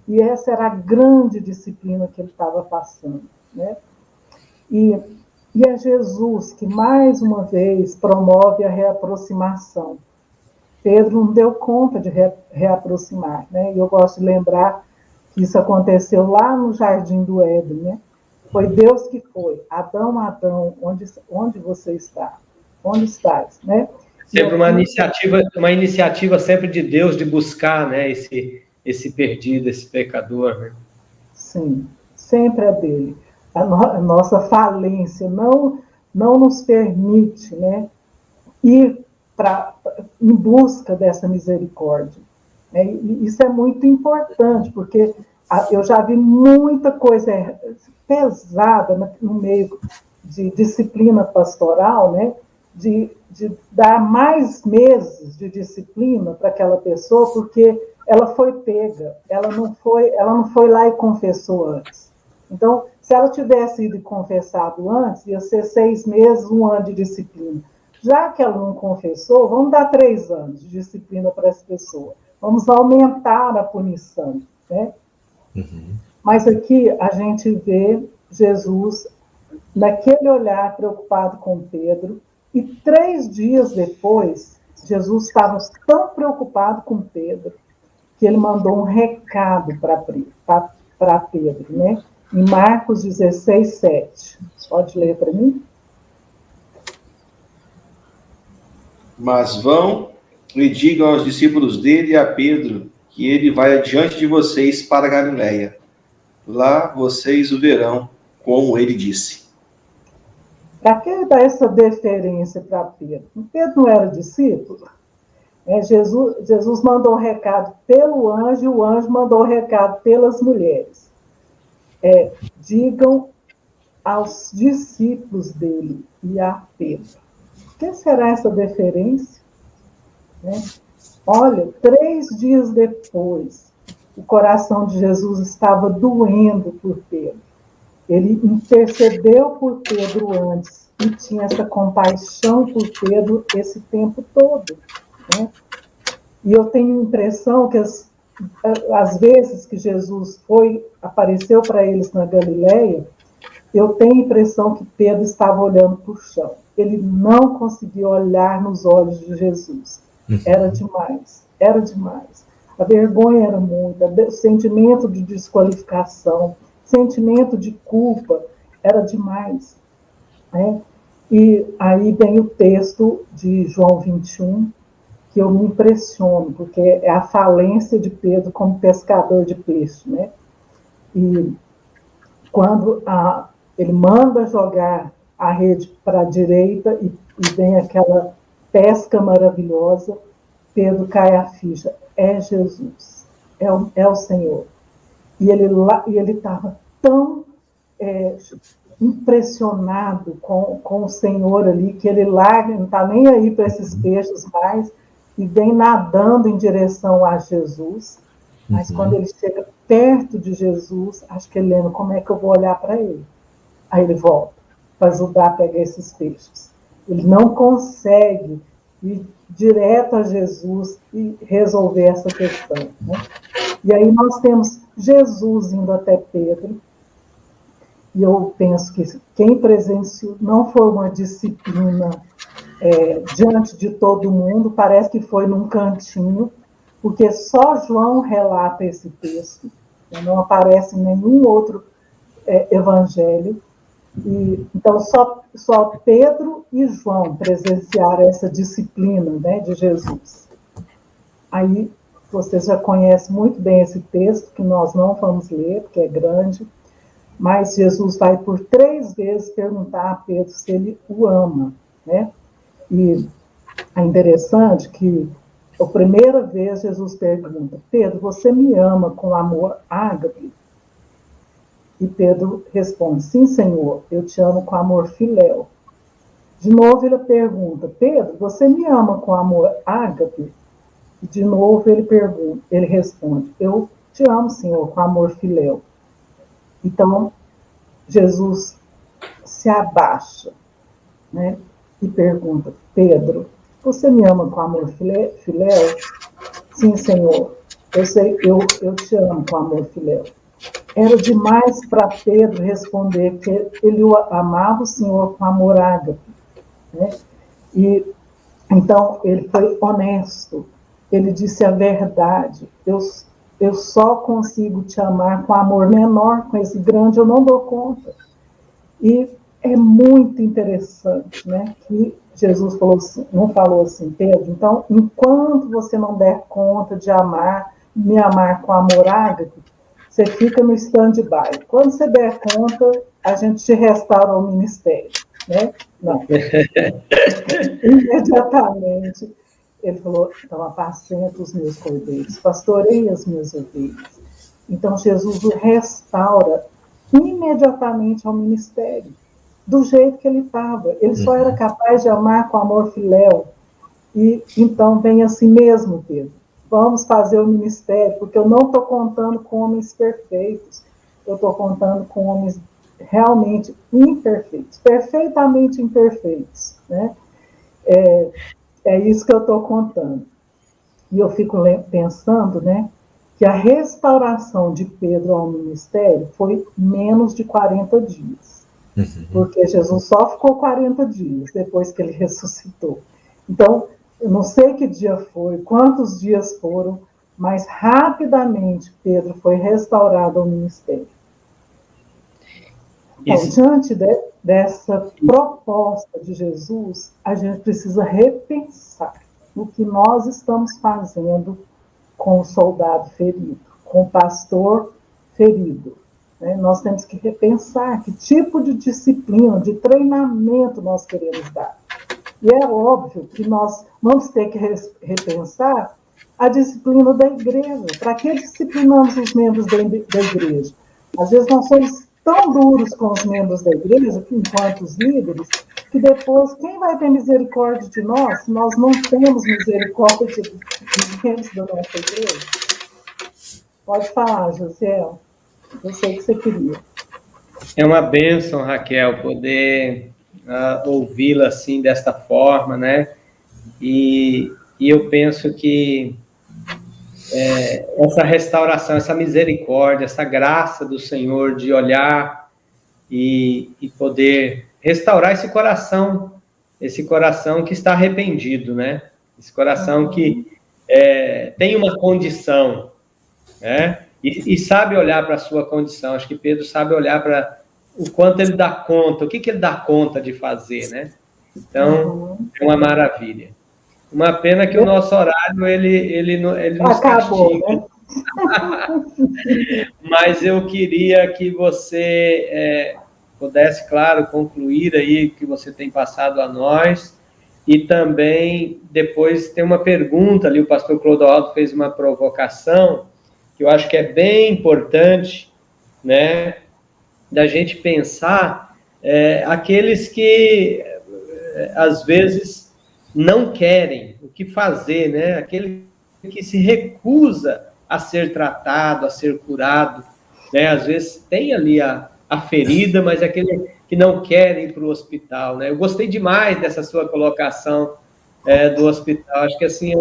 e essa era a grande disciplina que ele estava passando, né? E é Jesus que, mais uma vez, promove a reaproximação. Pedro não deu conta de reaproximar, né? E eu gosto de lembrar que isso aconteceu lá no Jardim do Éden, né? Foi Deus que foi. Adão, Adão, onde você está? Onde estás, né? Sempre uma iniciativa sempre de Deus de buscar, né, esse perdido, esse pecador. Né? Sim, sempre é dele. A nossa falência não nos permite, né, ir em busca dessa misericórdia. Né? E isso é muito importante, porque eu já vi muita coisa pesada no meio de disciplina pastoral, né? De dar mais meses de disciplina para aquela pessoa, porque ela foi pega, ela não foi lá e confessou antes. Então, se ela tivesse ido e confessado antes, ia ser 6 meses, 1 ano de disciplina. Já que ela não confessou, vamos dar 3 anos de disciplina para essa pessoa. Vamos aumentar a punição, né? Uhum. Mas aqui a gente vê Jesus naquele olhar preocupado com Pedro, e 3 dias depois, Jesus estava tão preocupado com Pedro, que ele mandou um recado para Pedro, né? Em Marcos 16, 7. Pode ler para mim? Mas vão e digam aos discípulos dele e a Pedro que ele vai adiante de vocês para a Galileia. Lá vocês o verão, como ele disse. Para que dar essa deferência para Pedro? Pedro não era discípulo? Jesus mandou o recado pelo anjo, e o anjo mandou o recado pelas mulheres. Digam aos discípulos dele e a Pedro. O que será essa deferência? Né? Olha, 3 dias depois, o coração de Jesus estava doendo por Pedro. Ele intercedeu por Pedro antes e tinha essa compaixão por Pedro esse tempo todo. Né? E eu tenho a impressão que às vezes que Jesus apareceu para eles na Galileia, eu tenho a impressão que Pedro estava olhando para o chão. Ele não conseguia olhar nos olhos de Jesus. Era demais, era demais. A vergonha era muita, o sentimento de desqualificação, sentimento de culpa era demais. Né? E aí vem o texto de João 21, que eu me impressiono, porque é a falência de Pedro como pescador de peixe. Né? E quando ele manda jogar a rede para a direita e vem aquela pesca maravilhosa, Pedro cai a ficha. É Jesus, é o Senhor. E ele estava tão impressionado com o Senhor ali, que ele larga, não está nem aí para esses peixes mais, e vem nadando em direção a Jesus. Mas quando ele chega perto de Jesus, acho que ele lembra, como é que eu vou olhar para ele? Aí ele volta para ajudar a pegar esses peixes. Ele não consegue ir direto a Jesus e resolver essa questão. Né? E aí nós temos Jesus indo até Pedro, e eu penso que quem presenciou não foi uma disciplina diante de todo mundo, parece que foi num cantinho, porque só João relata esse texto, não aparece em nenhum outro evangelho. E, então, só Pedro e João presenciaram essa disciplina, né, de Jesus. Aí, vocês já conhecem muito bem esse texto, que nós não vamos ler, porque é grande, mas Jesus vai por 3 vezes perguntar a Pedro se ele o ama. Né? E é interessante que, a primeira vez, Jesus pergunta: Pedro, você me ama com amor ágape? E Pedro responde: sim, Senhor, eu te amo com amor filéu. De novo ele pergunta: Pedro, você me ama com amor ágape? E de novo ele responde: eu te amo, Senhor, com amor filéu. Então, Jesus se abaixa, né, e pergunta: Pedro, você me ama com amor filéu? Sim, Senhor, eu te amo com amor filéu. Era demais para Pedro responder que ele amava o Senhor com amor ágape. Né? E então ele foi honesto. Ele disse a verdade. Eu só consigo te amar com amor menor, com esse grande eu não dou conta. E é muito interessante, né, que Jesus não falou assim: Pedro, então, enquanto você não der conta de me amar com amor ágape, você fica no stand-by. Quando você der conta, a gente te restaura ao ministério. Né? Não. Imediatamente, ele falou: então, apacenta os meus cordeiros, pastorei as minhas ovelhas. Então, Jesus o restaura imediatamente ao ministério, do jeito que ele estava. Ele só era capaz de amar com amor filéu. E então vem assim mesmo, Pedro. Vamos fazer o ministério, porque eu não estou contando com homens perfeitos. Eu estou contando com homens realmente imperfeitos, perfeitamente imperfeitos. Né? É isso que eu estou contando. E eu fico pensando, né, que a restauração de Pedro ao ministério foi menos de 40 dias. Porque Jesus só ficou 40 dias depois que ele ressuscitou. Então, eu não sei que dia foi, quantos dias foram, mas rapidamente Pedro foi restaurado ao ministério. Então, diante dessa proposta de Jesus, a gente precisa repensar no que nós estamos fazendo com o soldado ferido, com o pastor ferido. Né? Nós temos que repensar que tipo de disciplina, de treinamento nós queremos dar. E é óbvio que nós vamos ter que repensar a disciplina da igreja. Para que disciplinamos os membros da igreja? Às vezes nós somos tão duros com os membros da igreja, enquanto os líderes, que depois, quem vai ter misericórdia de nós, se nós não temos misericórdia dos membros da nossa igreja? Pode falar, José. Eu sei que você queria. É uma bênção, Raquel, poder ouvi-la assim, desta forma, né? E eu penso que essa restauração, essa misericórdia, essa graça do Senhor de olhar e poder restaurar esse coração que está arrependido, né? Esse coração que tem uma condição, né? E sabe olhar para a sua condição. Acho que Pedro sabe olhar para o quanto ele dá conta, o que ele dá conta de fazer, né? Então, é uma maravilha. Uma pena que o nosso horário, ele nos acabou, castiga. Né? Mas eu queria que você pudesse, claro, concluir aí o que você tem passado a nós. E também, depois, tem uma pergunta ali, o pastor Clodoaldo fez uma provocação, que eu acho que é bem importante, né, da gente pensar aqueles que, às vezes, não querem o que fazer, né, aquele que se recusa a ser tratado, a ser curado, né, às vezes tem ali a ferida, mas aquele que não quer ir para o hospital, né. Eu gostei demais dessa sua colocação do hospital, acho que, assim,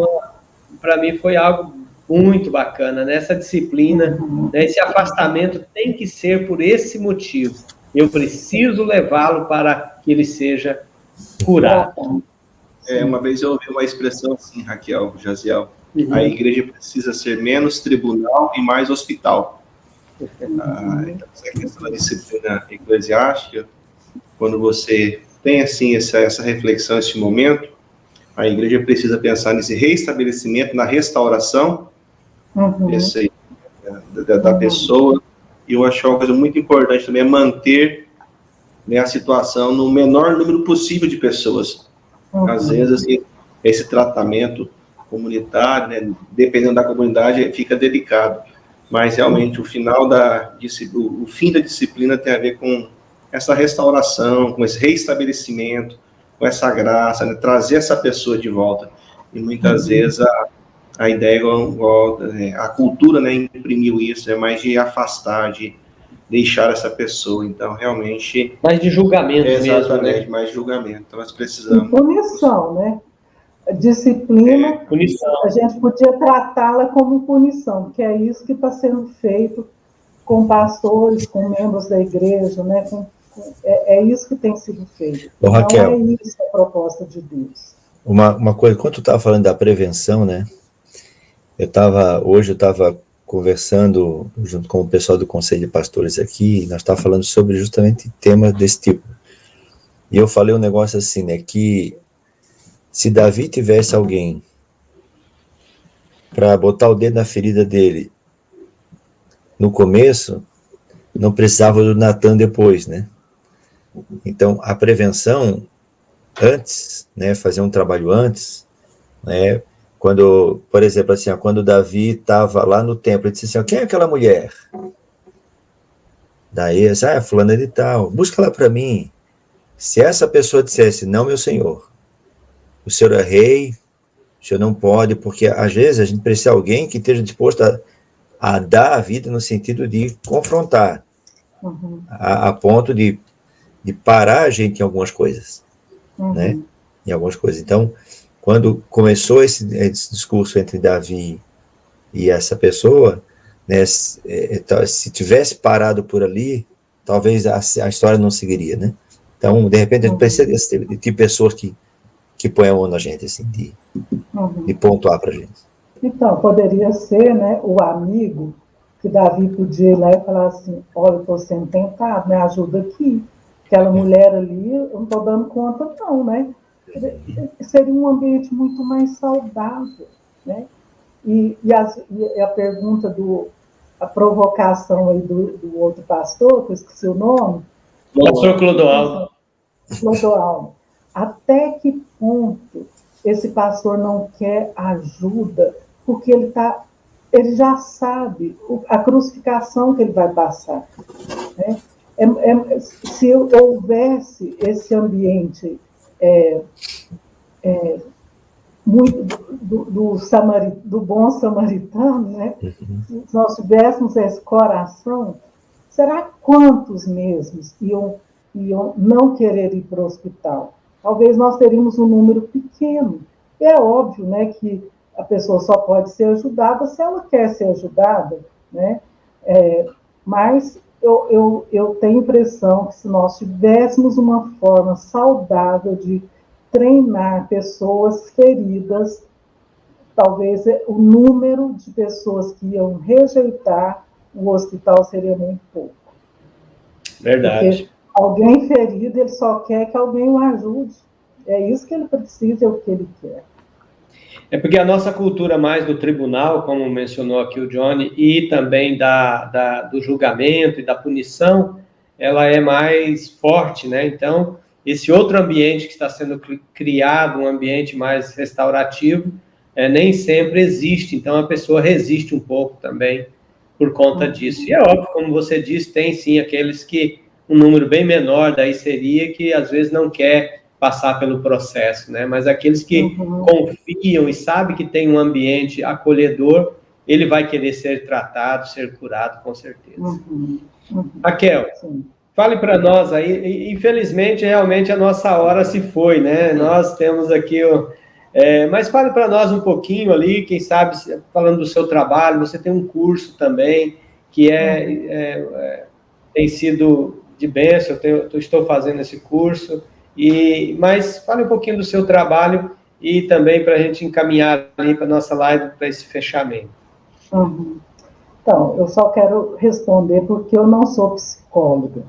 para mim foi algo muito bacana, né? Essa disciplina, né? Esse afastamento tem que ser por esse motivo. Eu preciso levá-lo para que ele seja curado. Uma vez eu ouvi uma expressão assim, Raquel, Jaziel, a igreja precisa ser menos tribunal e mais hospital. Então, essa questão da disciplina eclesiástica, quando você tem assim essa reflexão, esse momento, a igreja precisa pensar nesse reestabelecimento, na restauração da pessoa. E eu acho uma coisa muito importante também é manter, né, a situação no menor número possível de pessoas. Às vezes, assim, esse tratamento comunitário, né, dependendo da comunidade, fica delicado. Mas, realmente, o fim da disciplina tem a ver com essa restauração, com esse reestabelecimento, com essa graça, né, trazer essa pessoa de volta. E, muitas vezes, a ideia, a cultura, né, imprimiu isso, é mais de afastar, de deixar essa pessoa. Então, realmente... Mais de julgamento exatamente, mesmo, né? mais de julgamento. Então, nós precisamos... E punição, né? A disciplina, punição. A gente podia tratá-la como punição, que é isso que está sendo feito com pastores, com membros da igreja, né? É isso que tem sido feito. Ô, Raquel, não é isso a proposta de Deus. Uma coisa, quando tu estava falando da prevenção, né? Hoje eu estava conversando junto com o pessoal do Conselho de Pastores aqui, e nós estávamos falando sobre justamente temas desse tipo. E eu falei um negócio assim, né? Que se Davi tivesse alguém para botar o dedo na ferida dele no começo, não precisava do Natan depois, né? Então, a prevenção antes, né? Fazer um trabalho antes, né? Quando, por exemplo, assim, quando Davi estava lá no templo, ele disse assim, quem é aquela mulher? Daí, fulana de tal, busca ela para mim. Se essa pessoa dissesse, não, meu senhor, o senhor é rei, o senhor não pode, porque às vezes a gente precisa de alguém que esteja disposto a dar a vida no sentido de confrontar, a ponto de parar a gente em algumas coisas, né? Em algumas coisas. Então, quando começou esse discurso entre Davi e essa pessoa, né, se tivesse parado por ali, talvez a história não seguiria, né? Então, de repente, a gente precisa de pessoas que põem a mão na gente, assim, de pontuar para a gente. Então, poderia ser, né, o amigo que Davi podia ir lá e falar assim, olha, eu estou sendo tentado, me ajuda aqui. Aquela mulher ali, eu não estou dando conta não, né? Seria um ambiente muito mais saudável, né? E a pergunta a provocação aí do outro pastor, que eu esqueci o nome. Pastor Clodoaldo. Clodoaldo. Até que ponto esse pastor não quer ajuda, porque ele já sabe a crucificação que ele vai passar, né? Se houvesse esse ambiente muito do bom samaritano, né? Se nós tivéssemos esse coração, será quantos mesmos iam não querer ir para o hospital? Talvez nós teríamos um número pequeno. É óbvio, né, que a pessoa só pode ser ajudada se ela quer ser ajudada, né? Mas eu tenho a impressão que se nós tivéssemos uma forma saudável de treinar pessoas feridas, talvez o número de pessoas que iam rejeitar o hospital seria muito pouco. Verdade. Porque alguém ferido, ele só quer que alguém o ajude. É isso que ele precisa, é o que ele quer. É porque a nossa cultura mais do tribunal, como mencionou aqui o Johnny, e também do julgamento e da punição, ela é mais forte, né? Então, esse outro ambiente que está sendo criado, um ambiente mais restaurativo, nem sempre existe. Então, a pessoa resiste um pouco também por conta disso. E é óbvio, como você disse, tem sim aqueles que, um número bem menor daí seria que às vezes não quer passar pelo processo, né? Mas aqueles que confiam e sabem que tem um ambiente acolhedor, ele vai querer ser tratado, ser curado, com certeza. Raquel, fale para nós aí, infelizmente, realmente a nossa hora se foi, né? Nós temos aqui, mas fale para nós um pouquinho ali, quem sabe, falando do seu trabalho, você tem um curso também, que tem sido de bênção, eu estou fazendo esse curso, mas fale um pouquinho do seu trabalho e também para a gente encaminhar ali para a nossa live, para esse fechamento. Então, eu só quero responder porque eu não sou psicóloga.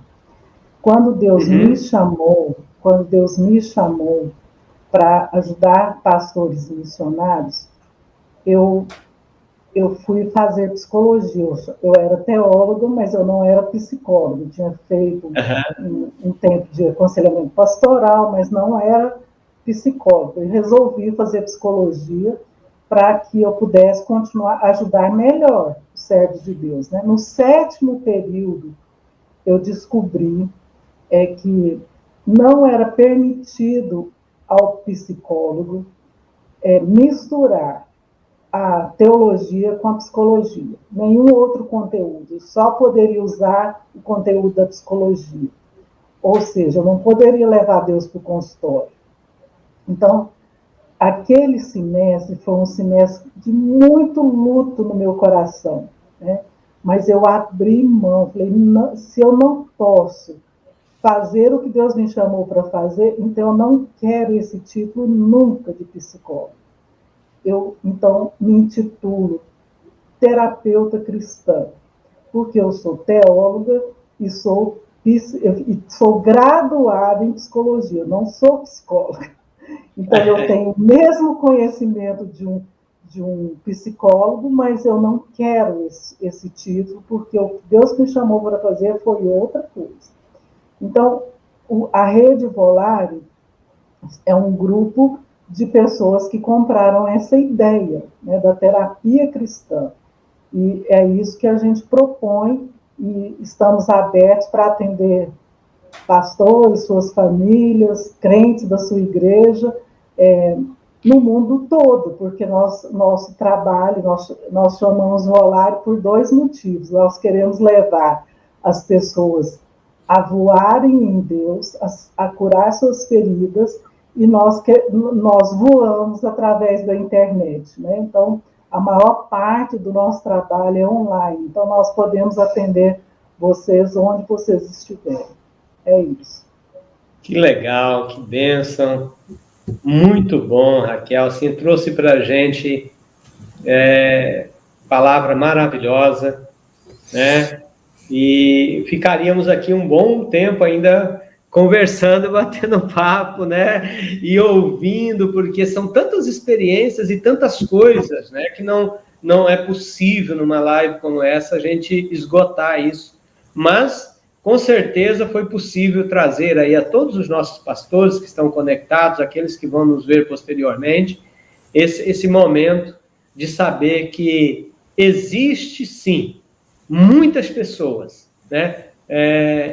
Quando Deus me chamou para ajudar pastores missionários, eu fui fazer psicologia. Eu era teóloga, mas eu não era psicóloga. Eu tinha feito um tempo de aconselhamento pastoral, mas não era psicóloga. Eu resolvi fazer psicologia para que eu pudesse continuar a ajudar melhor os servos de Deus, né? No 7º período, eu descobri que não era permitido ao psicólogo misturar a teologia com a psicologia. Nenhum outro conteúdo. Só poderia usar o conteúdo da psicologia. Ou seja, eu não poderia levar Deus para o consultório. Então, aquele semestre foi um semestre de muito luto no meu coração, né? Mas eu abri mão, falei, não, se eu não posso fazer o que Deus me chamou para fazer, então eu não quero esse título nunca de psicólogo. Eu, então, me intitulo terapeuta cristã, porque eu sou teóloga e sou graduada em psicologia, eu não sou psicóloga. Então, eu tenho o mesmo conhecimento de um psicólogo, mas eu não quero esse título, porque o que Deus me chamou para fazer foi outra coisa. Então, a Rede Volare é um grupo de pessoas que compraram essa ideia, né, da terapia cristã. E é isso que a gente propõe e estamos abertos para atender pastores, suas famílias, crentes da sua igreja, no mundo todo, porque nosso trabalho, nós chamamos Volare por 2 motivos. Nós queremos levar as pessoas a voarem em Deus, a curar suas feridas, e nós voamos através da internet, né? Então, a maior parte do nosso trabalho é online, então nós podemos atender vocês onde vocês estiverem. É isso. Que legal, que bênção. Muito bom, Raquel. Assim, trouxe para a gente palavra maravilhosa, né? E ficaríamos aqui um bom tempo ainda conversando, batendo papo, né? E ouvindo, porque são tantas experiências e tantas coisas, né? Que não é possível numa live como essa a gente esgotar isso. Mas, com certeza, foi possível trazer aí a todos os nossos pastores que estão conectados, aqueles que vão nos ver posteriormente, esse momento de saber que existe, sim, muitas pessoas, né,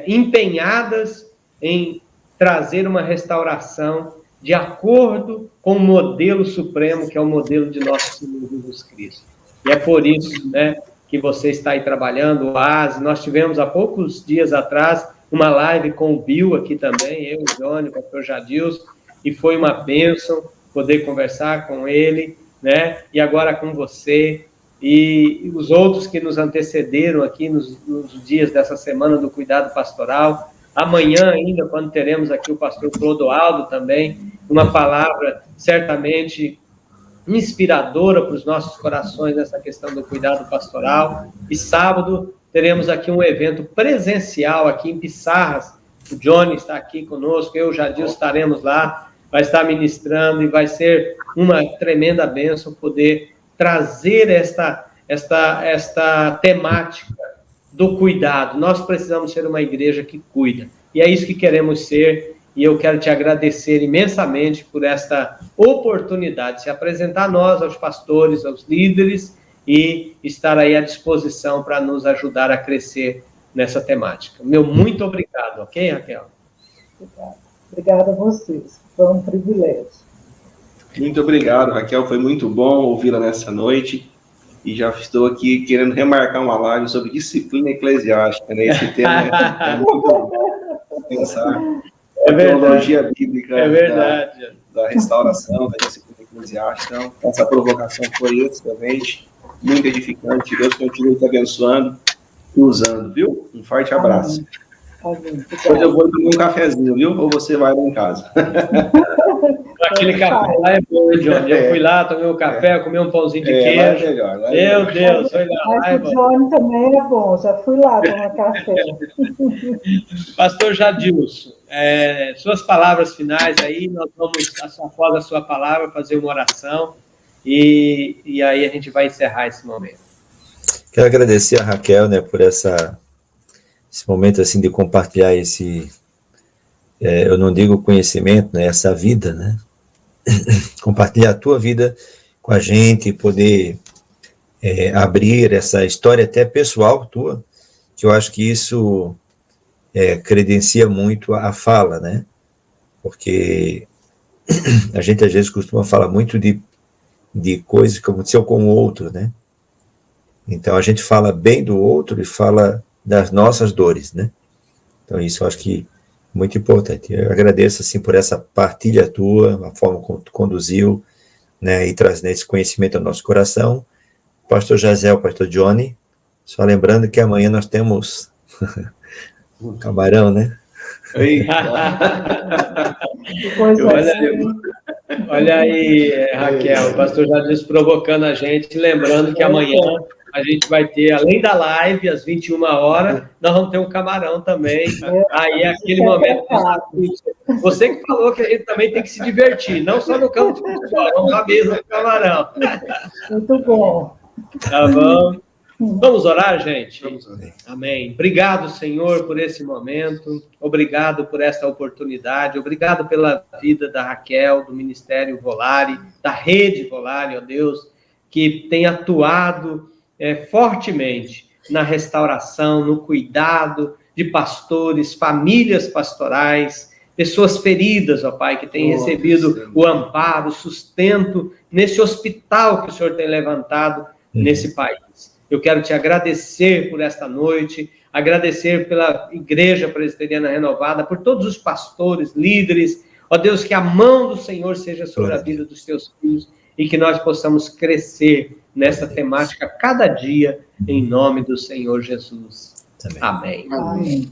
empenhadas em trazer uma restauração de acordo com o modelo supremo, que é o modelo de nosso Senhor Jesus Cristo. E é por isso, né, que você está aí trabalhando, o Oase. Nós tivemos há poucos dias atrás uma live com o Bill aqui também, eu, o Johnny, o pastor Jadilson, e foi uma bênção poder conversar com ele, né, e agora com você, e os outros que nos antecederam aqui nos dias dessa semana do cuidado pastoral. Amanhã ainda, quando teremos aqui o pastor Clodoaldo também, uma palavra certamente inspiradora para os nossos corações nessa questão do cuidado pastoral. E sábado teremos aqui um evento presencial aqui em Pissarras. O Johnny está aqui conosco, eu e o Jadil estaremos lá, vai estar ministrando e vai ser uma tremenda bênção poder trazer esta temática do cuidado. Nós precisamos ser uma igreja que cuida, e é isso que queremos ser, e eu quero te agradecer imensamente por esta oportunidade de se apresentar a nós, aos pastores, aos líderes, e estar aí à disposição para nos ajudar a crescer nessa temática. Meu muito obrigado, ok, Raquel? Obrigada a vocês, foi um privilégio. Muito obrigado, Raquel, foi muito bom ouvi-la nessa noite, e já estou aqui querendo remarcar uma live sobre disciplina eclesiástica, né? Esse tema é muito bom pensar. É verdade. A teologia bíblica da restauração, da disciplina eclesiástica. Então, essa provocação foi excelente, muito edificante. Deus continue te abençoando e usando, viu? Um forte abraço. Amém. Hoje eu vou tomar um cafezinho, viu? Ou você vai lá em casa. Aquele café lá é bom, hein, Johnny? Eu fui lá, tomei um café, comi um pãozinho de queijo. Lá é melhor, lá é Meu melhor. Deus, foi lá. Mas o Johnny também é bom, já fui lá tomar café. Pastor Jadilson, suas palavras finais aí, nós vamos, após a sua palavra, fazer uma oração e aí a gente vai encerrar esse momento. Quero agradecer a Raquel, né, por esse momento assim de compartilhar eu não digo conhecimento, né, essa vida, né, compartilhar a tua vida com a gente, poder abrir essa história até pessoal tua, que eu acho que isso credencia muito a fala, né, porque a gente às vezes costuma falar muito de coisas que aconteceu com o outro, né, então a gente fala bem do outro e fala das nossas dores, né, então isso eu acho que muito importante. Eu agradeço assim por essa partilha tua, a forma como tu conduziu, né, e trazendo esse conhecimento ao nosso coração. Pastor Jaziel, Pastor Johnny, só lembrando que amanhã nós temos um camarão, né? Olha aí, Raquel, o pastor já disse provocando a gente, lembrando que amanhã a gente vai ter, além da live, às 21 horas, nós vamos ter um camarão também. Aí é aquele momento. Você que falou que a gente também tem que se divertir, não só no campo de futebol, vamos à mesa do camarão. Muito bom. Tá bom? Vamos orar, gente? Amém. Obrigado, Senhor, por esse momento. Obrigado por essa oportunidade. Obrigado pela vida da Raquel, do Ministério Volare, da Rede Volare, ó Deus, que tem atuado fortemente na restauração, no cuidado de pastores, famílias pastorais, pessoas feridas, ó Pai, que têm recebido o amparo, o sustento nesse hospital que o Senhor tem levantado nesse país. Eu quero te agradecer por esta noite, agradecer pela Igreja Presbiteriana Renovada, por todos os pastores, líderes, ó Deus, que a mão do Senhor seja sobre a vida dos teus filhos e que nós possamos crescer nessa temática cada dia, em nome do Senhor Jesus. Amém. Amém.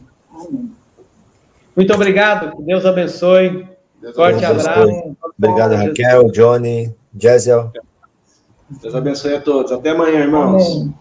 Muito obrigado, que Deus abençoe. Forte abraço. Obrigado, Raquel, Johnny, Jaziel. Deus abençoe a todos. Até amanhã, irmãos. Amém.